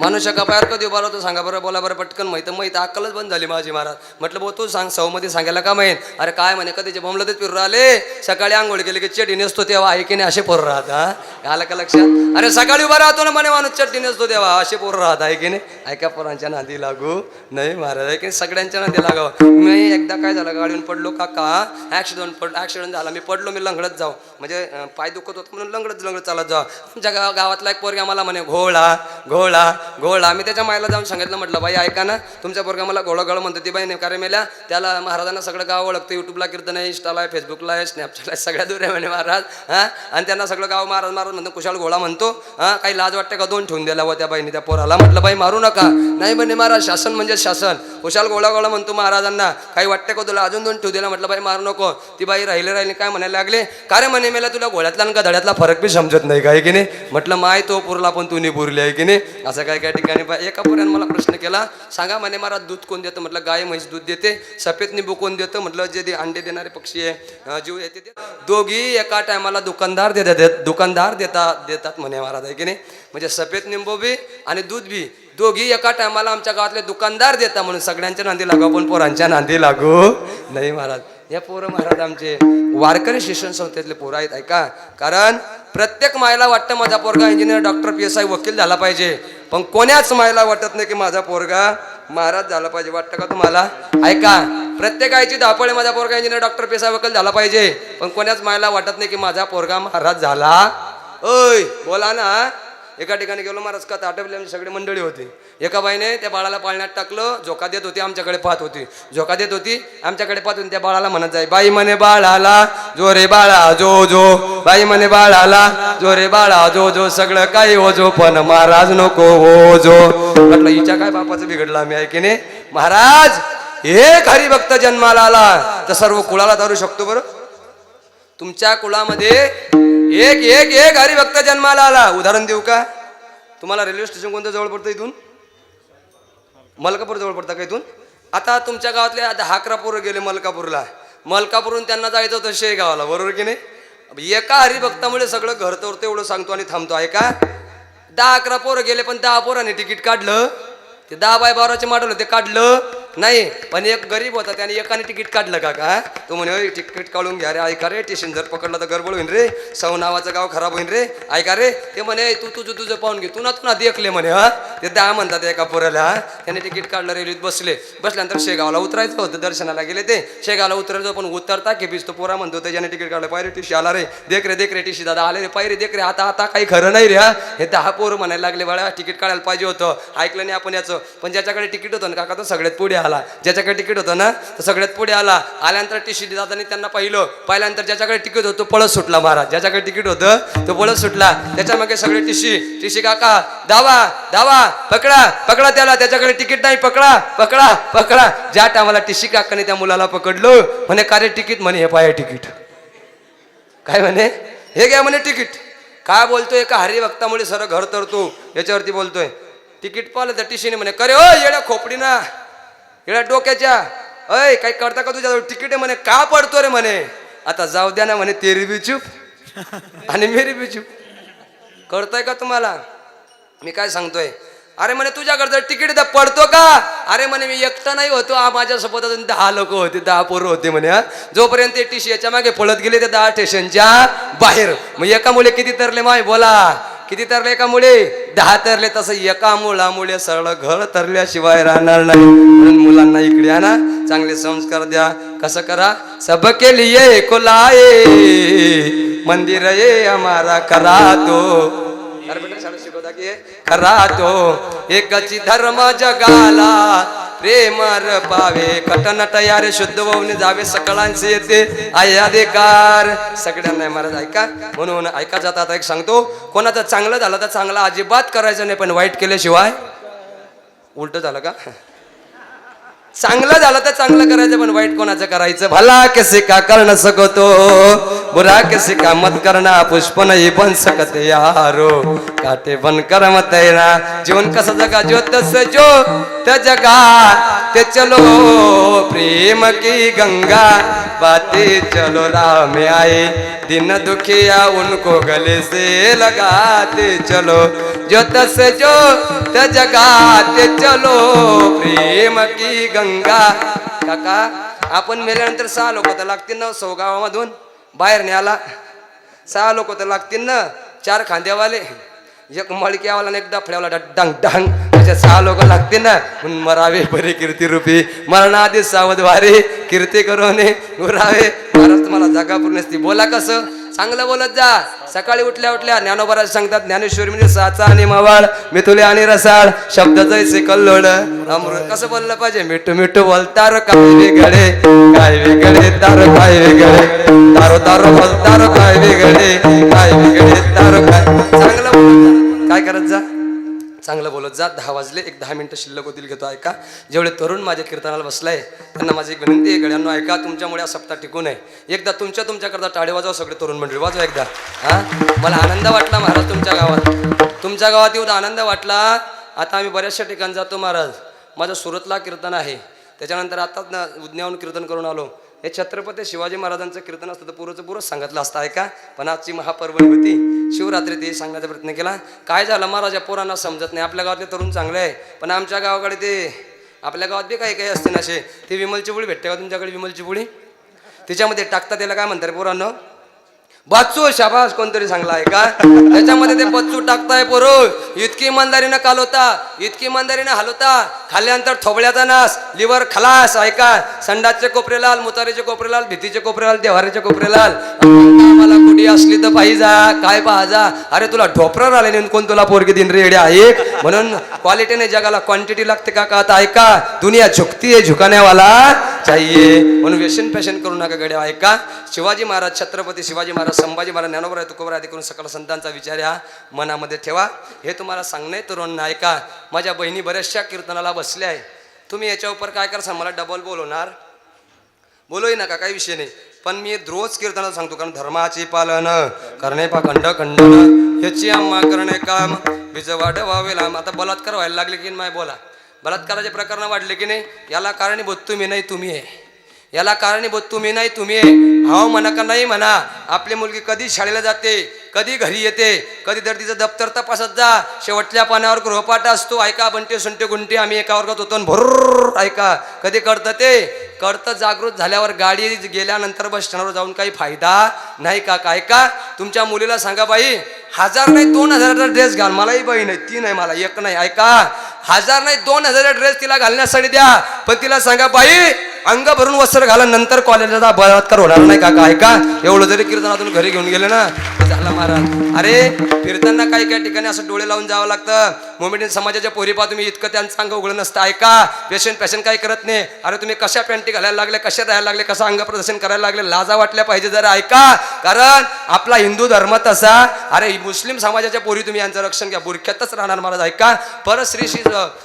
माणूस एका पायावर कधी उभा राहतो सांगा बरं, बोला बरं पटकन. माहीत अक्कलच बंद झाली माझी महाराज. म्हटलं भाऊ तू सांग, सौमध्ये सांगायला का माहीत? अरे काय म्हणे, कधीचे बोंबलतेच फिरू राहिले, सकाळी आंघोळ केली की चड्डी नेसतो तेव्हा आहे की नाही असे पोरं राहत. हा, आलं का लक्षात? अरे सकाळी उभा राहतो ना म्हणे माणूस, चड्डी नेसतो तेव्हा असे पोरं राहत आहे की नाही. ऐका, पोरांच्या नादी लागू नाही महाराज, आहे की सगळ्यांच्या नादी लागावं. मी एकदा काय झालं, गाडीवर पडलो काका, ॲक्सिडेंट झाला. मी पडलो, मी लंगडत जाऊ म्हणजे पाय दुखत होतं म्हणून लंगडत चालत जाऊ. तुमच्या गावातला एक पोरगा मला म्हणे घोळा घोळा घोळा. मी त्याच्या मायला जाऊन सांगितलं, म्हटलं बाई ऐका ना, तुमच्या पोरगा मला घोळा म्हणतो. ती बाई नाही कार्य मेल्या, त्याला महाराजांना सगळं गाव ओळखतं. युट्यूबला कीर्तन आहे, इंस्टाला आहे, फेसबुकला आहे, स्नॅपचॅटला आहे, सगळ्या दूर आहे म्हणे महाराज. हां, आणि त्यांना सगळं गाव महाराज म्हणतो, कुशाल घोळा म्हणतो. हां, काही लाज वाटते का? 2 ठेवून दिला व त्या बाईने त्या पोराला. म्हटलं बाई मारू नका. नाही म्हणे महाराज शासन म्हणजे शासन, कुशाल घोळा म्हणतो महाराजांना, काही वाटते का तुला? अजून 2 ठेवू दिला. म्हटलं बाई मारू नको. ती बाई राहिले काय म्हणायला लागले, का रे म्हणे मेला तुला घोळ्यातला का धड्यातला फरक बी समजत नाही काय की नाही. म्हटलं माय तो पुरला पण तू नाही पुरली आहे की नाही. असं काय काय ठिकाणी एका पोराने मला प्रश्न केला, सांगा म्हणे महाराज दूध कोण देतं? म्हटलं गाय म्हैस दूध देते. सफेद निंबू कोण देतं? म्हटलं जे अंडे देणारे पक्षी आहे, जीव येते ते. दोघी एका टायमाला दुकानदार देतात म्हणे महाराज, आहे की नाही. म्हणजे सफेद निंबू बी आणि दूध बी दोघी एका टायमाला आमच्या गावातले दुकानदार देतात. म्हणून सगळ्यांच्या नांदी लागू, पण पोरांच्या नांदी लागू नाही महाराज. या पोरं महाराज आमचे वारकरी शिक्षण संस्थेतले पोरं आहेत. ऐका, कारण प्रत्येक मायला वाटतं माझा पोरगा इंजिनियर, डॉक्टर, PSI, वकील झाला पाहिजे. पण कोण्याच मायला वाटत नाही की माझा पोरगा महाराज झाला पाहिजे. वाटतं का तुम्हाला? ऐका, प्रत्येक आईची धावपळ आहे, माझा पोरगा इंजिनियर, डॉक्टर, PSI, वकील झाला पाहिजे. पण कोण्याच मायला वाटत नाही की माझा पोरगा महाराज झाला. ओय बोला ना. एका ठिकाणी गेलो महाराज, का आठवले आमची सगळी मंडळी होती. एका बाईने त्या बाळाला पाळण्यात टाकलं, झोका देत होती, आमच्याकडे पाहत होती. झोका देत होती, आमच्याकडे पाहत होती. त्या बाळाला म्हणत जाई, बाई म्हणे बाळाला जो रे बाळा जो जो, बाई म्हणे बाळाला जो रे बाळा जो जो, सगळं काही हो जो पण महाराज नको हो जो. म्हटलं हिच्या काय बापाचं बिघडलं आम्ही, आहे की नाही महाराज. एक हरिभक्त जन्माला आला तर सर्व कुळाला धरू शकतो बरं. तुमच्या कुळामध्ये एक हरिभक्त जन्माला आला. उदाहरण देऊ का तुम्हाला? रेल्वे स्टेशन कोणतं जवळ पडतं इथून? मलकापूर जवळ पडतं का इथून? आता तुमच्या गावातले 10-11 पोरं गेले मलकापूरहून त्यांना जायचं होतं शेगावला, बरोबर की नाही. एका हरिभक्तामुळे सगळं घर तर एवढं सांगतो आणि थांबतो. आहे का? 10-11 पोरं गेले, पण 10 पोरांनी तिकीट काढलं. ते 10 बाय 12चे मॉडेल होते, काढलं नाही. पण एक गरीब होता, त्याने एकाने तिकीट काढलं का तो म्हणे तिकीट काढून घ्या रे. ऐका रे, स्टेशन जर पकडलं तर गडबड होईन रे, सौ नावाचं गाव खराब होईन रे. ऐका रे, ते म्हणे तू तुझं पाहून घे, तू ना देखले म्हणे. हा, ते 10 म्हणतात एका पोराला. त्याने तिकीट काढलं, रेल्वेत बसल्यानंतर शेगावला उतरायचं होतं. दर्शनाला गेले ते, शेगावला उतरायचं, पण उतरता की तो पोरा म्हणतो त्याच्याने तिकीट काढलं, पायरे टीशी आला रे, देख रे टीशी दादा आले रे, पायरे देख रे. आता काही खरं नाही रे. हा, हे 10 पोरं म्हणायला लागले, बाळा तिकीट काढायला पाहिजे होतं, ऐकलं नाही आपण याचं. पण ज्याच्याकडे तिकीट होतं ना काका, तो सगळ्यात पुढे आला. ज्याच्याकडे तिकीट होतं ना तर सगळ्यात पुढे आला. आल्यानंतर टीशी दादानी त्यांना पाहिल्यानंतर ज्याच्याकडे तिकीट होतं तो पळत सुटला महाराज. ज्याच्याकडे तिकीट होतं तो पळत सुटला. त्याच्या मागे सगळे टीशी काका धावा पकडा त्याला, त्याच्याकडे तिकीट नाही, पकडा. ज्या टायमाला टीशी काकाने त्या मुलाला पकडलं, म्हणे का रे तिकीट? म्हणे हे पाय तिकीट. काय म्हणे? हे घ्या म्हणे तिकीट. काय बोलतोय? का हरिभक्तामुळे सर घर तरतो याच्यावरती बोलतोय. तिकीट पाहिलं त्या टीशीने म्हणे, करे ओ येड्या खोपडी ना, येड्या डोक्याच्या, अय काही करता का तुझ्याजवळ? तिकीट आहे म्हणे. का पडतो रे म्हणे? आता जाऊ द्या ना म्हणे, तेरी बी चूप आणि मेरी बी चूप. कळतंय का तुम्हाला मी काय सांगतोय? अरे म्हणे तुझ्याकडे जर तिकीट तर पडतो का? अरे म्हणे मी एकटा नाही होतो, माझ्यासोबत अजून 10 लोक होते, 10 पोरं होते म्हणे. जोपर्यंत ते टीसी याच्या मागे पळत गेले ते 10 स्टेशनच्या बाहेर. मग एका मुळे किती तरले माय बोला, किती तरले एका मुळे 10 तरले. तसं एका मुळामुळे सरळ घर तरल्याशिवाय राहणार नाही. म्हणून मुलांना इकडे आणा, चांगले संस्कार द्या. कसं करा? सबके लिए कोलाए मंदिर ये हमारा करा तो. अरे बेटा शाळेत शिकवता की करा तो एकची धर्म जगाला प्रेमर पावे कटनट यारे शुद्ध होऊन जावे सकळांचे येते आयादेकार सगळ्यांना महाराज ऐका. म्हणून ऐका जाता आता एक सांगतो, कोणाचं चांगलं झालं तर चांगलं अजिबात करायचं नाही, पण वाईट केल्याशिवाय. उलट झालं का? चांगलं झालं तर चांगलं करायचं, पण वाईट कोणाचं करायचं? भला किसी का कर न सकतो बुरा किसी का मत करना पुष्प नहीं बन सकते यारो काटे बन कर मत तेरा. जीवन कसं जगा जो तस जो त्या जगा ते चलो प्रेम की गंगा बातें चलो राह में आए दिन दुखिया उनको गले से लगाते चलो जो तस जो त्या जगा ते चलो प्रेम की गंगा. काका आपण मेल्यानंतर 6 लोक तर लागतील ना 100 गावामधून बाहेर न्यायला. 6 लोक तर लागतील ना, 4 खांद्यावाले, एक मळक्यावाला आणि एक डफड्यावाला डंग डंग, असे 6 लोक लागतील ना. म्हणून मरावे बरे कीर्ती रूपी मरणाआधी सावध वारे कीर्ती करून उरावे. महाराज तुम्हाला जागा पूर्ण असती. बोला कसं? चांगलं बोलत जा. सकाळी उठल्या उठल्या ज्ञानोबा सांगतात, ज्ञानेश्वरी म्हणजे साचा आणि मवाळ मिथुले आणि रसाळ शब्द जैसे कल्लोळ अमृत. कसं बोललं पाहिजे? मिठू मिठू बोलतार काय वेगळे काय वेगळे तारो काय वेगळे तारो तारो बोलतार काय वेगळे काय वेगळे तारो काय. चांगलं बोलत काय करत जा? चांगलं बोलत जा. 10 वाजले, एक 10 मिनिटं शिल्लक होतील, घेतो ऐका. जेवढे तरुण माझ्या कीर्तनाला बसलाय त्यांना माझी एक विनंती आहे, गड्यांनो ऐका. तुमच्यामुळे हा सप्ताह टिकून आहे. एकदा तुमच्याकरता टाळे वाजवा सगळे तरुण मंडळी, वाजवा एकदा. हा मला आनंद वाटला महाराज तुमच्या गावात येऊन आनंद वाटला. आता आम्ही बऱ्याचशा ठिकाणी जातो महाराज. माझं सुरतला कीर्तन आहे, त्याच्यानंतर आताच ना उज्ञाहून कीर्तन करून आलो. हे छत्रपती शिवाजी महाराजांचं कीर्तन असतं तर पुरंच सांगितलं असतं ऐका. पण आजची महापर्वणी होती शिवरात्री, ते सांगण्याचा प्रयत्न केला. काय झालं महाराज, या पोरांना समजत नाही. आपल्या गावातले तरुण चांगले आहे, पण आमच्या गावाकडे ते आपल्या गावात बी काही काही असते ना असे. ते विमलची पोळी भेटते का तुमच्याकडे? विमलची पोळी तिच्यामध्ये टाकतात, त्याला काय म्हणतात पोरांनो? बच्चू. शाबास, कोणतरी सांगला आहे का? त्याच्यामध्ये ते बच्चू टाकताय पोरो. इतकी इमानदारीनं कालवता, इतकी इमानदारीनं हलवता, खाल्ल्यानंतर थोबळ्याचा नाश, लिव्हर खलास ऐका. संडासचे कोपरे लाल, मुतारीचे कोपरे लाल, भीतीचे कोपरे लाल, देवारीचे कोपरे लाल. मला कुठे असली तर पाहिजे काय पाहा. अरे तुला ढोपरा आले नाही, कोण तुला पोरगी दिन रेड्या आहे. म्हणून क्वालिटीने जगाला क्वांटिटी लागते का? आता ऐका, दुनिया झुकती आहे, झुकाण्यावाला चाहिए. म्हणून व्यसन फॅशन करू नका गड्या ऐका. शिवाजी महाराज, छत्रपती शिवाजी महाराज, संभाजी महाराज, ज्ञानोबा तुकोबा आदी करून सकल संतांचा विचार या मनामध्ये ठेवा. हे तुम्हाला सांगणे तरुण ऐका. माझ्या बहिणी बऱ्याचशा कीर्तनाला बसल्या आहे. तुम्ही याच्या उपर काय करसा? मला डबल बोलवणार, बोलूही नका, काही विषय नाही. पण मी रोज कीर्तनाला सांगतो, कारण धर्माची पालन करणे खंड खंडन ह्याची आम्हा करणे काम बीज वाढवावे लांब. आता बलात्कार व्हायला लागले की नाही? बोला, बलात्काराचे प्रकरण वाढले की नाही? याला कारणीभूत तुम्ही नाही, तुम्ही आहे. याला कारणीभूत तुम्ही नाही, तुम्ही आहे. हाव म्हणा का नाही म्हणा. आपली मुलगी कधी शाळेला जाते, कधी घरी येते, कधी तर तिचं दप्तर तपासत जा. शेवटच्या पानावर गृहपाठ असतो ऐका. बंटे सुंटे गुंटे आम्ही एका वर्गात होतो, भर ऐका. कधी कळतं ते? कळतं जागृत झाल्यावर. गाडी गेल्यानंतर बस स्टँडवर जाऊन काही फायदा नाही का? काय का? तुमच्या मुलीला सांगा बाई, 1000 नाही 2000चा ड्रेस घाल. मलाही बाई नाही, ती नाही, मला एक नाही ऐका. 1000 नाही 2000चा ड्रेस तिला घालण्यासाठी द्या. पण तिला सांगा बाई, अंग भरून वस्त्र घाला, नंतर कॉलेजला बलात्कार होणार नाही का? काय का? एवढं जरी कीर्तनातून घरी घेऊन गेले ना झाला महाराज. अरे फिरताना काही काही ठिकाणी असं डोळे लावून जावं लागतं. मोमेडियन समाजाच्या पोरी पा तुम्ही, इतकं त्यांचं अंग उघडं नसतं ऐका. फॅशन काही करत नाही. अरे तुम्ही कशा पॅन्टी घालायला लागले, कशा राहायला लागले, कसं अंग प्रदर्शन करायला लागले, लाजा वाटल्या पाहिजे जरा ऐका. कारण आपला हिंदू धर्म तसा. अरे मुस्लिम समाजाच्या पोरी तुम्ही यांचं रक्षण घ्या, बुरख्यातच राहणार महाराज ऐका.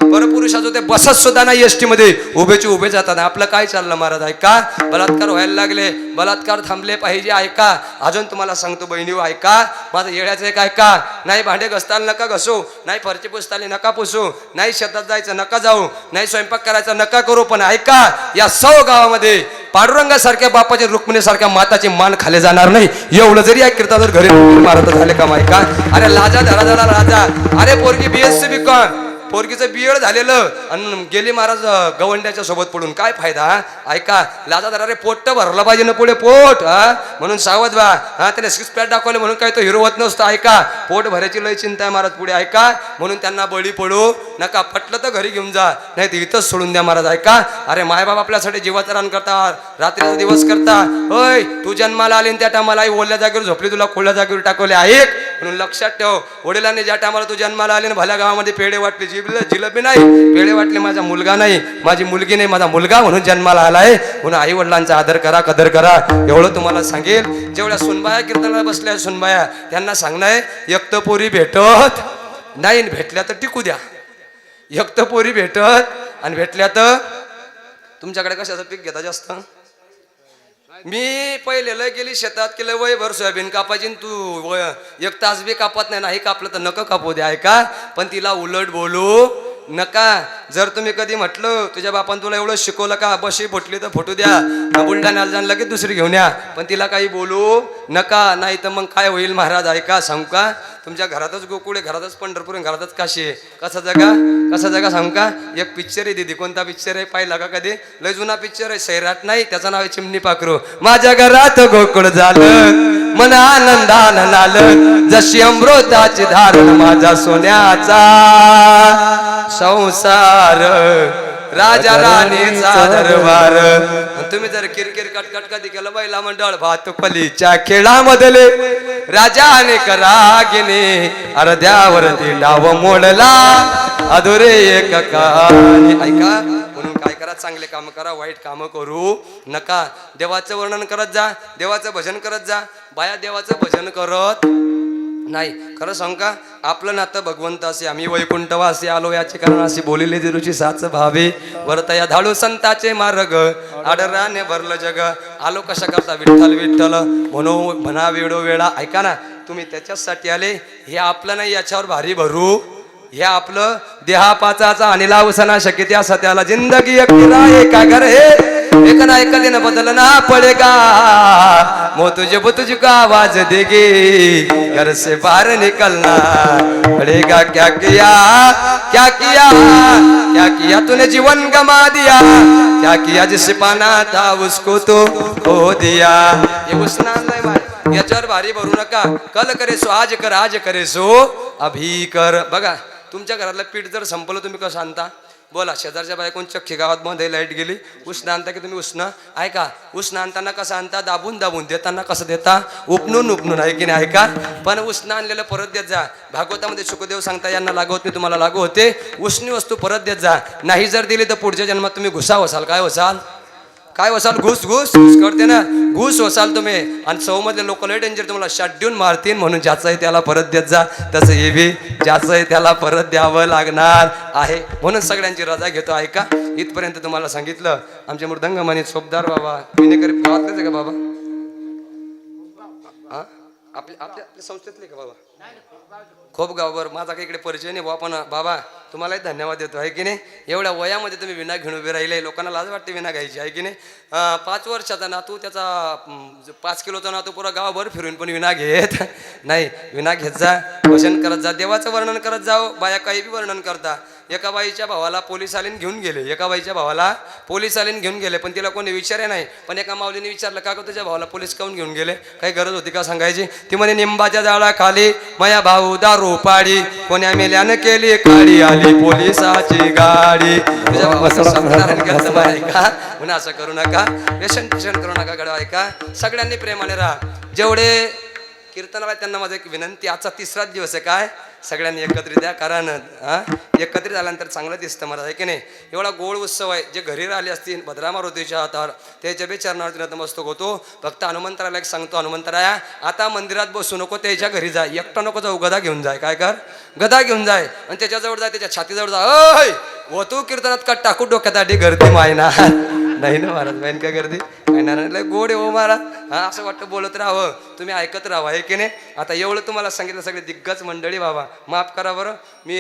परपुरुषाचं ते बसत सुद्धा नाही एसटी मध्ये, उभेची उभे जातात. आपलं काय चाललं महाराज ऐका. बलात्कार व्हायला लागले, बलात्कार थांबले पाहिजे ऐका. अजून तुम्हाला सांगतो बहिणी ऐका, माझं येड्याचं एक ऐका. नाही भांडे घसताना नका घसू, नाही फरची पुसताना नका पुसू, नाही शेतात जायचं नका जाऊ, नाही स्वयंपाक करायचा नका करू. पण ऐका, या 100 गावामध्ये पांडुरंगासारख्या बापाची, रुक्मिणीसारख्या माताची मान खाली जाणार नाही. एवढं जरी या कीर्तनावर घरी मारत झाले का ऐका. अरे लाजा धरा झाला राजा. अरे पोरगी BSc BCom पोरगीचं बियड झालेलं आणि गेली महाराज गवंड्याच्या सोबत पडून काय फायदा हा? ऐका लाजा जरा रे पोट भरला पाहिजे ना पुढे पोट हा म्हणून सावध व्हा हा त्याने सिक्स पॅक दाखवले म्हणून काय तो हिरो होत नसतो ऐका पोट भरायची लय चिंता आहे महाराज पुढे ऐका म्हणून त्यांना बळी पडू नका पटलं तर घरी घेऊन जा नाही तर इथंच सोडून द्या महाराज ऐका अरे मायबाप आपल्यासाठी जीवाचं रान करतात रात्रीचा दिवस करता होय तू जन्माला आली त्या टायमाला आई ओल्या जागेवर झोपली तुला खोल्या जागेवर टाकवले आहे म्हणून लक्षात ठेव वडिलांनी ज्या टायमाला तू जन्माला आली ना भल्या गावामध्ये पेढे वाटले जिलेबी नाही पेढे वाटले माझा मुलगा नाही माझी मुलगी नाही माझा मुलगा म्हणून जन्माला आलाय म्हणून आई वडिलांचा आदर करा कदर करा एवढं तुम्हाला सांगेल जेवढ्या सुनबाया कीर्तनाला बसल्या सुनबाया त्यांना सांगणार एक तर पोरी भेटत नाही भेटल्या तर टिकू द्या एक तर पोरी भेटत आणि भेटल्या तर तुमच्याकडे कशाचं पीक घेता जास्त मी पहिले लय गेली शेतात केलं वयभर सोयाबीन कापायची तू एक तास बी कापत नाही कापलं तर नका कापू द्या ऐका पण तिला उलट बोलू नका जर तुम्ही कधी म्हटलं तुझ्या बापान तुला एवढं शिकवलं का बशी फुटली तर फुटू द्या बुलढाण्याला जाण लगेच दुसरी घेऊन या पण तिला काही बोलू नका नाही तर मग काय होईल महाराज ऐका सांगू का तुमच्या घरातच गोकुळ आहे घरातच पंढरपूर आहे घरातच काशी आहे कसा जगा सांगू का एक पिक्चर आहे दीदी कोणता पिक्चर आहे पाहिला का कधी लय जुना पिक्चर आहे सैराट नाही त्याचं नाव आहे चिमणी पाखरू माझ्या घरात गोकुळ झालं मन आनंदानं नालं जशी अमृताची धारण माझा सोन्याचा संसार राजा राणीचा दरबार तुम्ही जर किरकिर कटकट कधी केलं बैला मंडळ भातुकलीच्या खेळामधले राजा अनेक रागिने अर्ध्यावरती डाव मोडला अधुरे एक कहाणी ऐका म्हणून काय करा चांगले काम करा वाईट काम करू नका देवाचं वर्णन करत जा देवाचं भजन करत जा बाया देवाचं भजन करत नाही खरं सांग का आपलं नातं भगवंत असे आम्ही वैकुंठवासी आलो याचे कारण अशी बोलिले दिरुची साच भावे वरतया धाडू संताचे मार्ग आडराने भरलं जग आलो कशा करता विठ्ठल विठ्ठल म्हणा वेळो वेळा ऐका ना तुम्ही त्याच्यासाठी आले हे आपलं नाही याच्यावर भारी भरू हे आपलं देहापाचाचा आणि लावसना शक्य त्या सत्याला जिंदगी का घर हे एक ना एक दिन बदलना पड़ेगा मो तुझे का आवाज देगी घर से बाहर निकलना पड़ेगा क्या किया तूने जीवन गमा दिया क्या किया जिसे पाना था उसको तो खो दिया ये उसना नाही भाई याच्यावर भारी भरू नका कल करे सो आज करे सो अभी कर बघा तुमच्या घरातलं पीठ जर संपलं तुम्ही कसं आणता बोला शेजारच्या बायकोन चक्की गावात मध्ये लाईट गेली उष्ण आणता की तुम्ही उष्ण ऐका उष्ण आणताना कसं आणता दाबून देताना कसं देता उपणून आहे की नाही ऐका पण उष्ण आणलेलं परत देत जा भागवतामध्ये सुखदेव सांगता यांना लागू होत मी तुम्हाला लागू होते उष्णी वस्तू परत देत जा नाही जर दिली तर पुढच्या जन्मात तुम्ही घुसा वसाल काय वसाल घुस करते ना घुस वसाल तुम्ही आणि सौमधले लोक लय डेंजर तुम्हाला शाट देऊन मारतील म्हणून ज्याचं आहे त्याला परत देत जा तसं हे बी ज्याचं आहे त्याला परत द्यावं लागणार आहे म्हणून सगळ्यांची रजा घेतो ऐका इथपर्यंत तुम्हाला सांगितलं आमचे मृदंगमणी सोबदार बाबा विनेकरी गावातलेच आहे का बाबा हा आपल्या संस्थेतले का बाबा खूप गावभर माझा काही इकडे परिचय नाही पण बाबा तुम्हालाही धन्यवाद देतो आहे की नाही एवढ्या वयामध्ये तुम्ही विना घेऊन उभे राहिले लोकांना लाज वाटते विना घ्यायची आहे की नाही 5 वर्षाचा नातू त्याचा 5 किलोचा नातू पुरा गावभर फिरून पण विना घेत नाही विना घेत जा भजन करत जा देवाचं वर्णन करत जाओ बाया काही बी वर्णन करता एका बाईच्या भावाला पोलीस आलीन घेऊन गेले पण तिला कोणी विचारे नाही पण एका माऊलीने विचारलं का तुझ्या भावाला पोलीस काऊन घेऊन गेले काही गरज होती का सांगायची ती म्हणे निंबाच्या झाडाखाली माया भाऊ दारू पाडी कोण्या मेल्यानं केली काळी आली पोलिसाची गाडी तुझ्या भावाला का म्हणून असं करू नका व्यसन करू नका गडवा ऐका सगळ्यांनी प्रेमाने राहा जेवढे कीर्तनाला त्यांना माझा एक विनंती आजचा 3रा दिवस आहे काय सगळ्यांनी एकत्रित द्या कारण एकत्रित आल्यानंतर चांगलं दिसतं मला आहे की नाही एवढा गोड उत्सव आहे जे घरी राहिले असतील भद्रा मारुतीच्या हातावर त्याच्या बी चरणावरती नतमस्तक होतो फक्त हनुमंतराला एक सांगतो हनुमंतराया आता मंदिरात बसू नको त्याच्या घरी जाय एकटा नको जाऊ गदा घेऊन जाय काय कर गदा घेऊन जाय आणि त्याच्याजवळ जाय त्याच्या छातीजवळ जा अय हो तू कीर्तनात का टाकू डोक्यात आधी गर्दी मायना नाही ना महाराज बहीण काय गर्दी नाही गोड आहे हो महाराज हा असं वाटतं बोलत राहावं तुम्ही ऐकत राहावं आहे की नाही आता एवढं तुम्हाला सांगितलं सगळे दिग्गज मंडळी बाबा माफ करा बरं मी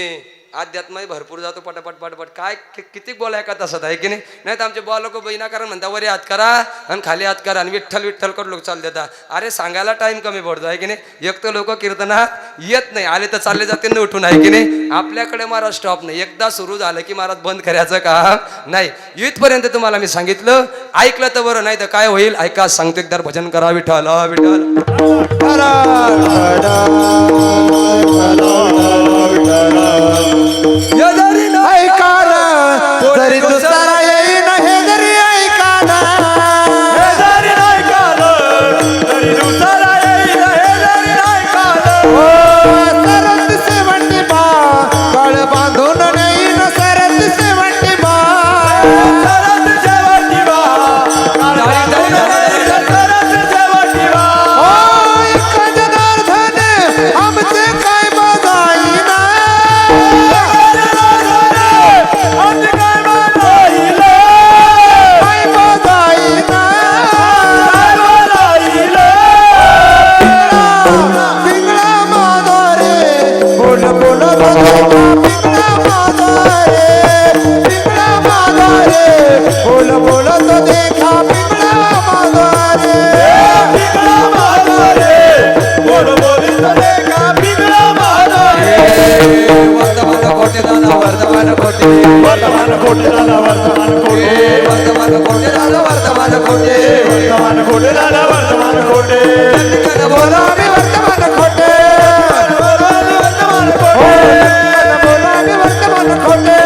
अध्यात्मही भरपूर जातो पटापट पटापट काय किती बोलाय का तसं आहे की नाही. नाही तर आमचे बॉल लोक बहिणा कारण म्हणता वरी हात करा आणि खाली हात करा आणि विठ्ठल विठ्ठल कर लोक चाल देता. अरे सांगायला टाइम कमी पडतो आहे की नाही. एक तर लोक कीर्तना येत नाही आले तर चालले जाते न उठून आहे की नाही. आपल्याकडे महाराज स्टॉप नाही. एकदा सुरू झालं की महाराज बंद करायचं काम नाही. इथपर्यंत तुम्हाला मी सांगितलं ऐकलं तर बरं नाही तर काय होईल ऐका सांगतो एकदा भजन करा विठ्ठल विठ्ठल. ऐका ना जरी दुसरा येईन हे जरी ऐका ना सरत शेवटी बा कळ बांधून नेईन सरत शेवटी बा एका जनार्दन आमचे काय बघाईना काय बघाईना पिंगळा माझा रे बोल बोल पिंगळा माझा रे पिंगळा माझा रे बोल बोल तो देखा पिंगळा माझा वर्तमान कोटे दादा वर्तमान कोटे वर्तमान कोटे दादा वर्तमान कोटे वर्तमान कोटे दादा वर्तमान कोटे वर्तमान कोटे दादा वर्तमान कोटे बोला मी वर्तमान खोटे बोला मी वर्तमान खोटे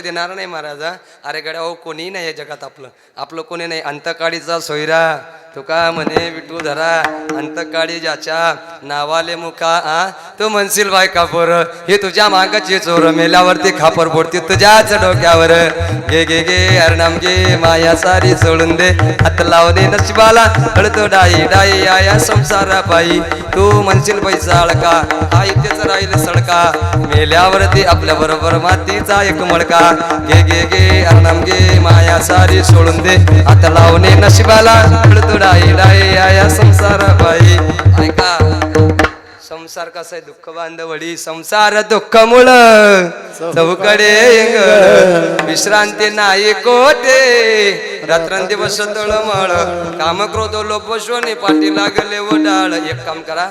देणार नाही महाराजा. अरे गड्या हो कोणी नाही या जगात आपलं कोणी नाही. अंतकाळीचा सोयरा तुका म्हणे विठू धरा अंतकाळी ज्याच्या नावाले मुका तो म्हणशील बाय कापर हे तुझ्या मागाची चोर मेल्यावरती खापर फोडते तुझ्याच डोक्यावर. गे गे गे हरनाम गे माया सारी सोडून दे हात लावणे नशिबाला हळतो डाई डाई आया संसारा पायी. तू म्हणशील पैसा अडका हा इथेच राहील सडका मेल्यावरती आपल्या बरोबर मातीचा एक मडका. गे गे गे हरनाम गे माया सारी सोडून दे हात लावणे नशिबाला हळतो डाई डाई आया संसारा पायी. ऐका संसार कसा आहे दुःख बांधवडी संसार दुःख मुळ चौकडे विश्रांती नाही कोटे रात्रंदिवस तळमळ काम क्रोध लोप शोनी पाठी लागले व डाळ. एक काम करा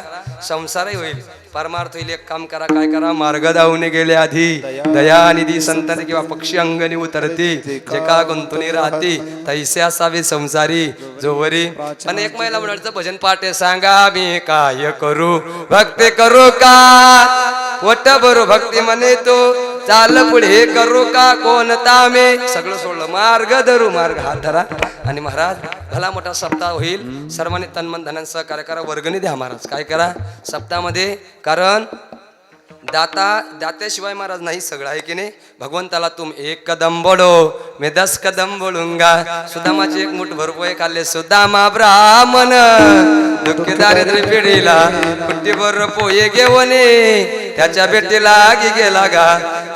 संसारही होईल परमार्थ होईल एक काम करा काय करा मार्ग धावून गेले आधी दयानिधी संतांनी किंवा पक्षी अंगणी उतरती जे का गुंतुनी राहती तैसे असावे संसारी जोवरी. आणि एक महिला मंडळाचं भजन पाठ आहे सांगा मी काय करू भक्ती करू का पोट भरू भक्ती म्हणे तो चाल पुढे करू का कोणता मे सगळं सोडलं मार्ग धरू मार्ग हात धरा आणि महाराज भला मोठा सप्ताह होईल सर्वांनी तन्मन धनान सहकार्य करा वर्गणी द्या महाराज काय करा सप्ताहामध्ये कारण दात्याशिवाय महाराज नाही सगळं आहे की नाही भगवंताला तुम एक कदम बढो मी 10 कदम बोलूंगा सुदामाचे एक मुठ भरपोय खाल्ले सुदामा ब्राह्मण दुःखी दारिद्र्य पिढीला कुट्टीभर पोये घेवणे त्याच्या भेटीला गेला गा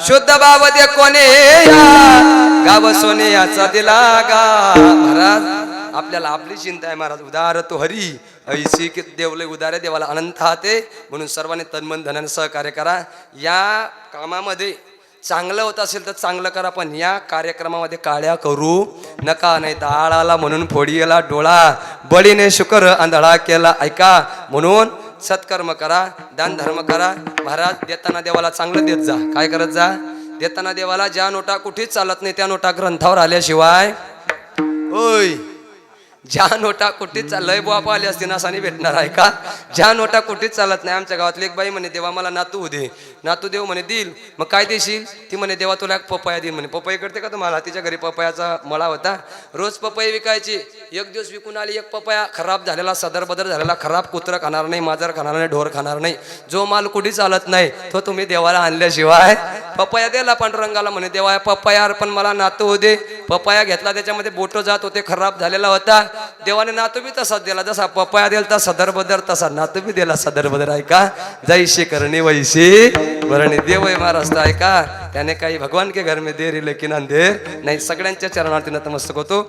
शुद्ध बाब दे कोणे या गाव सोने याचा दिला गा. महाराज आपल्याला आपली चिंता आहे महाराज उदार तो हरी ऐशी की देवले उदारे देवाला अनंत हाते म्हणून सर्वांनी तन्मन धनाने सहकार्य करा. या कामामध्ये चांगलं होत असेल तर चांगलं करा पण या कार्यक्रमामध्ये काळ्या करू नका नाही तर आळाला म्हणून फोडीला डोळा बळीने शुकर आंधळा केला ऐका म्हणून सत्कर्म करा दान धर्म करा. महाराज देताना देवाला चांगलं देत जा काय करत जा देताना देवाला ज्या नोटा कुठेच चालत नाही त्या नोटा ग्रंथावर आल्याशिवाय होय ज्या नोटा कुठेच लय बाप आले असते ना असानी भेटणार आहे का ज्या नोटा कुठेच चालत नाही. आमच्या गावातली एक बाई म्हणे देवा मला नातू होऊ दे नातू देव म्हणे देईल मग काय देशील ती म्हणे देवा तुला एक पपया देईल म्हणे पपई करते का तुम्हाला तिच्या घरी पपयाचा मळा होता रोज पपई विकायची एक दिवस विकून आली एक पपया खराब झालेला सदर बदर झालेला खराब कुत्रं खाणार नाही माजर खाणार नाही ढोर खाणार नाही जो माल कुठे चालत नाही तो तुम्ही देवाला आणल्याशिवाय पपया दिला पांडुरंगाला म्हणे देवा पपया पण मला नातू होऊ दे पपया घेतला त्याच्यामध्ये बोटं जात होते खराब झालेला होता देवाने नातू बी तसाच दिला जसा पपया दिला तसा सदर बदर तसा नातू बी दिला सदर बदर ऐका जैसे करणे वैसे वरणे देव महाराज ऐका त्याने काही भगवान के घर में देर लेकिन अंधेर नाही सगळ्यांच्या चरणार्थी नतमस्तक होतो.